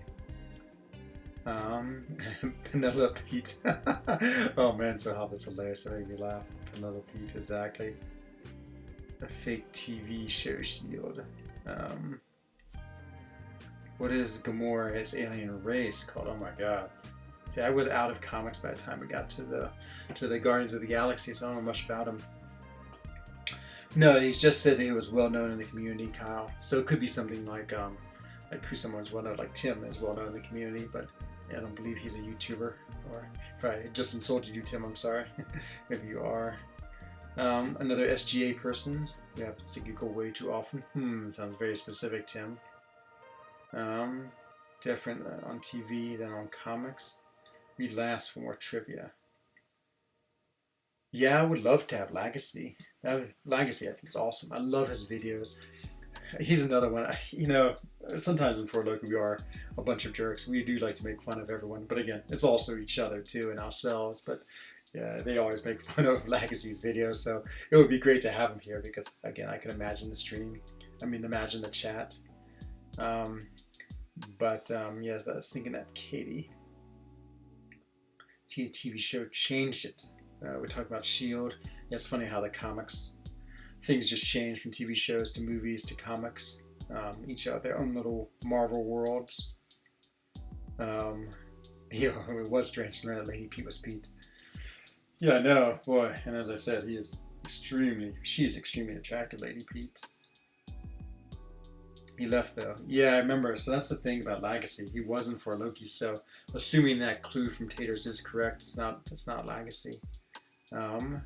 Penelope Pete. Oh man, so how that's hilarious. That made me laugh. Penelope Pete, exactly. A fake TV show shield. What is Gamora's alien race called? Oh my god. See, I was out of comics by the time we got to the Guardians of the Galaxy, so I don't know much about him. No, he's just said he was well known in the community, Kyle. So it could be something like who someone's well known, like Tim is well known in the community, but yeah, I don't believe he's a YouTuber. Or if I just insulted you, Tim, I'm sorry. Maybe you are. Another SGA person. Yeah, I think you go way too often. Sounds very specific, Tim. Different on TV than on comics. Read last for more trivia. Yeah, I would love to have Legacy. Legacy, I think, is awesome. I love his videos. He's another one. You know, sometimes in For Loki we are a bunch of jerks. We do like to make fun of everyone, but again, it's also each other too and ourselves. But yeah, they always make fun of Legacy's videos, so it would be great to have him here because again, I can imagine the stream. I mean, imagine the chat. Yeah, I was thinking that Katie. See, the TV show changed it. We talked about S.H.I.E.L.D. Yeah, it's funny how the comics, things just change from TV shows to movies to comics. Each have their own little Marvel worlds. Yeah, it was strange to know that Lady Pete was Pete. Yeah, I know, boy. And as I said, she's extremely attractive, Lady Pete. He left though. Yeah, I remember. So that's the thing about Legacy. He wasn't for Loki. So assuming that clue from Taters is correct, it's not Legacy. Oh,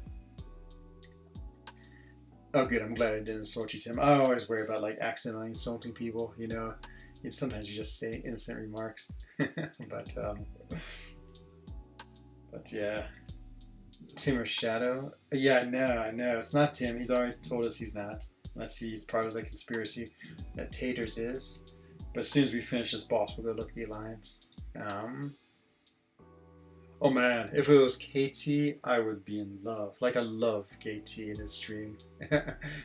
good. I'm glad I didn't insult you, Tim. I always worry about like accidentally insulting people. You know, sometimes you just say innocent remarks. but yeah, Tim or Shadow. Yeah, I know. It's not Tim. He's already told us he's not. Unless he's part of the conspiracy that Taters is. But as soon as we finish this boss, we'll go look at the Alliance. Oh man, if it was KT, I would be in love. Like, I love KT in his stream.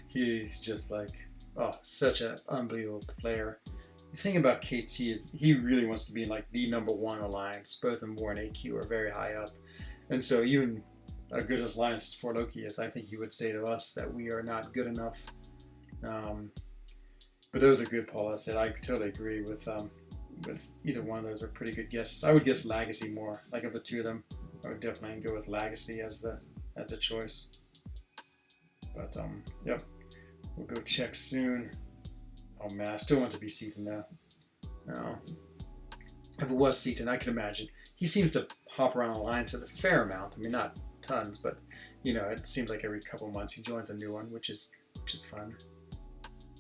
He's just like, oh, such an unbelievable player. The thing about KT is he really wants to be in like the #1 Alliance. Both of War and AQ are very high up. And so even as good as Alliance for Loki is, I think he would say to us that we are not good enough. But those are good, Paul. I said I totally agree with either one of those are pretty good guesses. I would guess Legacy more. Like of the two of them, I would definitely go with Legacy as a choice. But yep, we'll go check soon. Oh man, I still want to be Seaton though. No, if it was Seaton, I can imagine he seems to hop around alliances a fair amount. I mean, not tons, but you know, it seems like every couple months he joins a new one, which is fun.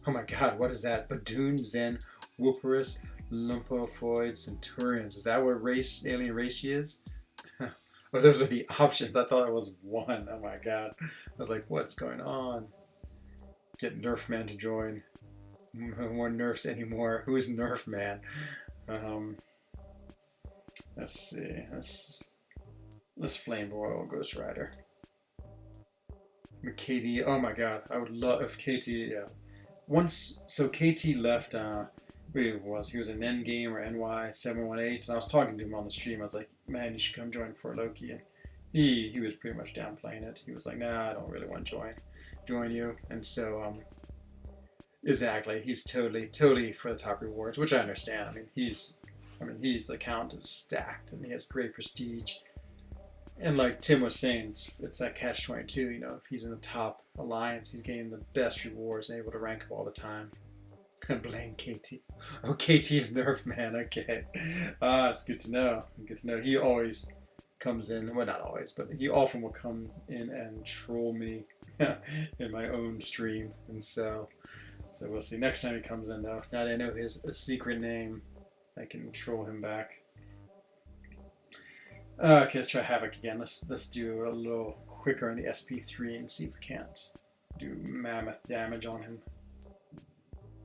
Oh my God, what is that? Badoon, Zen, Whooperus, Lumpophoid, Centurions. Is that what alien race she is? Oh, those are the options. I thought it was one. Oh my God. I was like, what's going on? Get Nerf Man to join. No more Nerfs anymore. Who is Nerf Man? Let's see. Let's Flame Royal Ghost Rider. KT. Oh my God. I would love if KT. Yeah. So KT left. He was in Endgame or NY718, and I was talking to him on the stream. I was like, man, you should come join for Loki, and he was pretty much downplaying it. He was like, nah, I don't really want to join you. And so exactly, he's totally for the top rewards, which I understand. I mean, his account is stacked and he has great prestige. And like Tim was saying, it's that catch-22. You know, if he's in the top alliance, he's getting the best rewards and able to rank up all the time. Blame KT. Oh, KT is Nerf Man. Okay. It's good to know. Good to know. He always comes in. Well, not always, but he often will come in and troll me in my own stream. And so we'll see. Next time he comes in, though, now that I know his secret name, I can troll him back. Okay, let's try Havoc again. Let's do a little quicker on the SP3 and see if we can't do mammoth damage on him.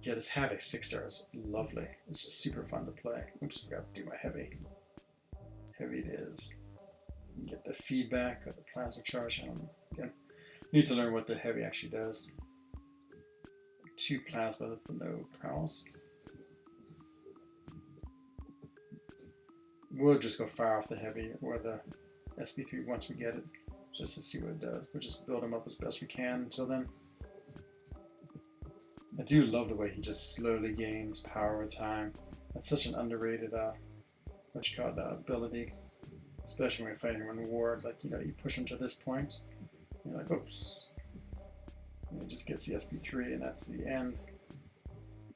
Yeah, this Havoc 6 star is lovely. It's just super fun to play. Oops, forgot to do my heavy. Heavy it is. Get the feedback of the plasma charge on him. Again, need to learn what the heavy actually does. 2 plasma with no prowls. We'll just go fire off the heavy or the SP3 once we get it, just to see what it does. We'll just build him up as best we can until then. I do love the way he just slowly gains power with time. That's such an underrated, ability. Especially when you're fighting him in war, it's like, you know, you push him to this point, and you're like, oops. And he just gets the SP3, and that's the end.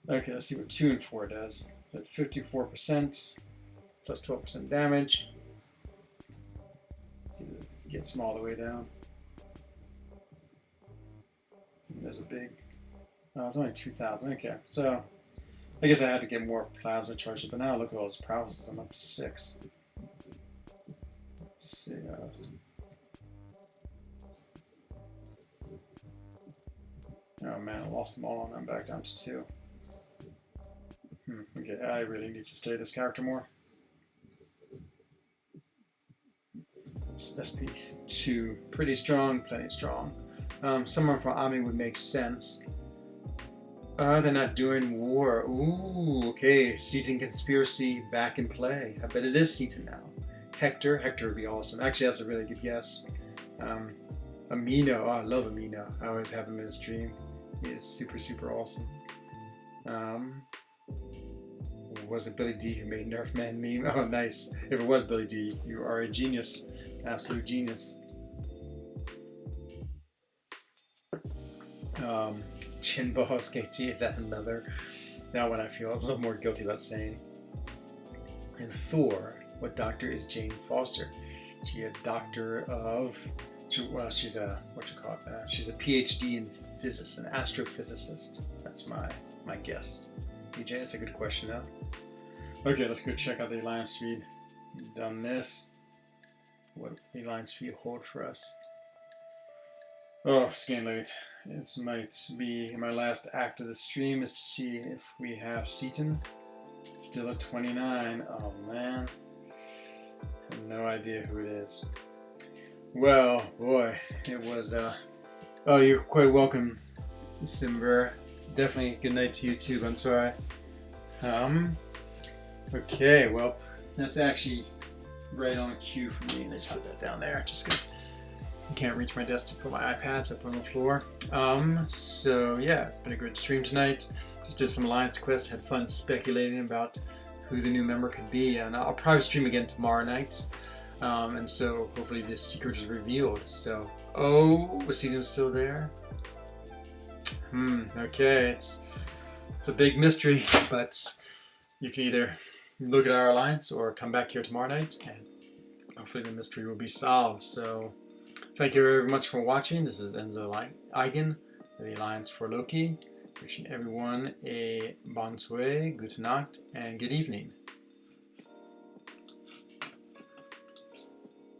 Okay, let's see what 2 and 4 does. At 54%, plus 12% damage. Let's see if it gets them all the way down. And there's a big... Oh, it's only 2,000. Okay, so I guess I had to get more plasma charges, but now look at all his prowesses. I'm up to 6. Let's see. Oh man, I lost them all, and I'm back down to 2. Okay, I really need to study this character more. SP2, pretty strong, plenty strong. Someone from Army would make sense. They're not doing war. Ooh, okay, Seaton Conspiracy back in play. I bet it is Seaton now. Hector would be awesome. Actually, that's a really good guess. Amino, oh, I love Amino. I always have him in the stream. He is super, super awesome. Was it Billy D who made Nerf Man meme? Oh, nice. If it was Billy D, you are a genius. Absolute genius. Chin Boss KT, is that another? That one I feel a little more guilty about saying. And Thor, what doctor is Jane Foster? She's a doctor of... Well, she's a, she's a PhD in physics, an astrophysicist. That's my guess. DJ, that's a good question though. Okay, let's go check out the alliance feed. We've done this. What will the alliance feed hold for us? Oh, scan load. This might be my last act of the stream is to see if we have Seaton. Still at 29. Oh man. I have no idea who it is. Well, boy, it was, oh, you're quite welcome, Simber. Definitely good night to you too, I'm sorry. Okay, well, that's actually right on cue for me. Let's put that down there, just because I can't reach my desk to put my iPad, so I put it on the floor. So yeah, it's been a good stream tonight. Just did some Alliance Quest, had fun speculating about who the new member could be, and I'll probably stream again tomorrow night. And so hopefully this secret is revealed. So, oh, was Seaton still there? Okay, it's a big mystery, but you can either look at our alliance or come back here tomorrow night, and hopefully the mystery will be solved. So, thank you very much for watching. This is Enzo Eigen, the Alliance for Loki. Wishing everyone a bonne soirée, gute Nacht, and good evening.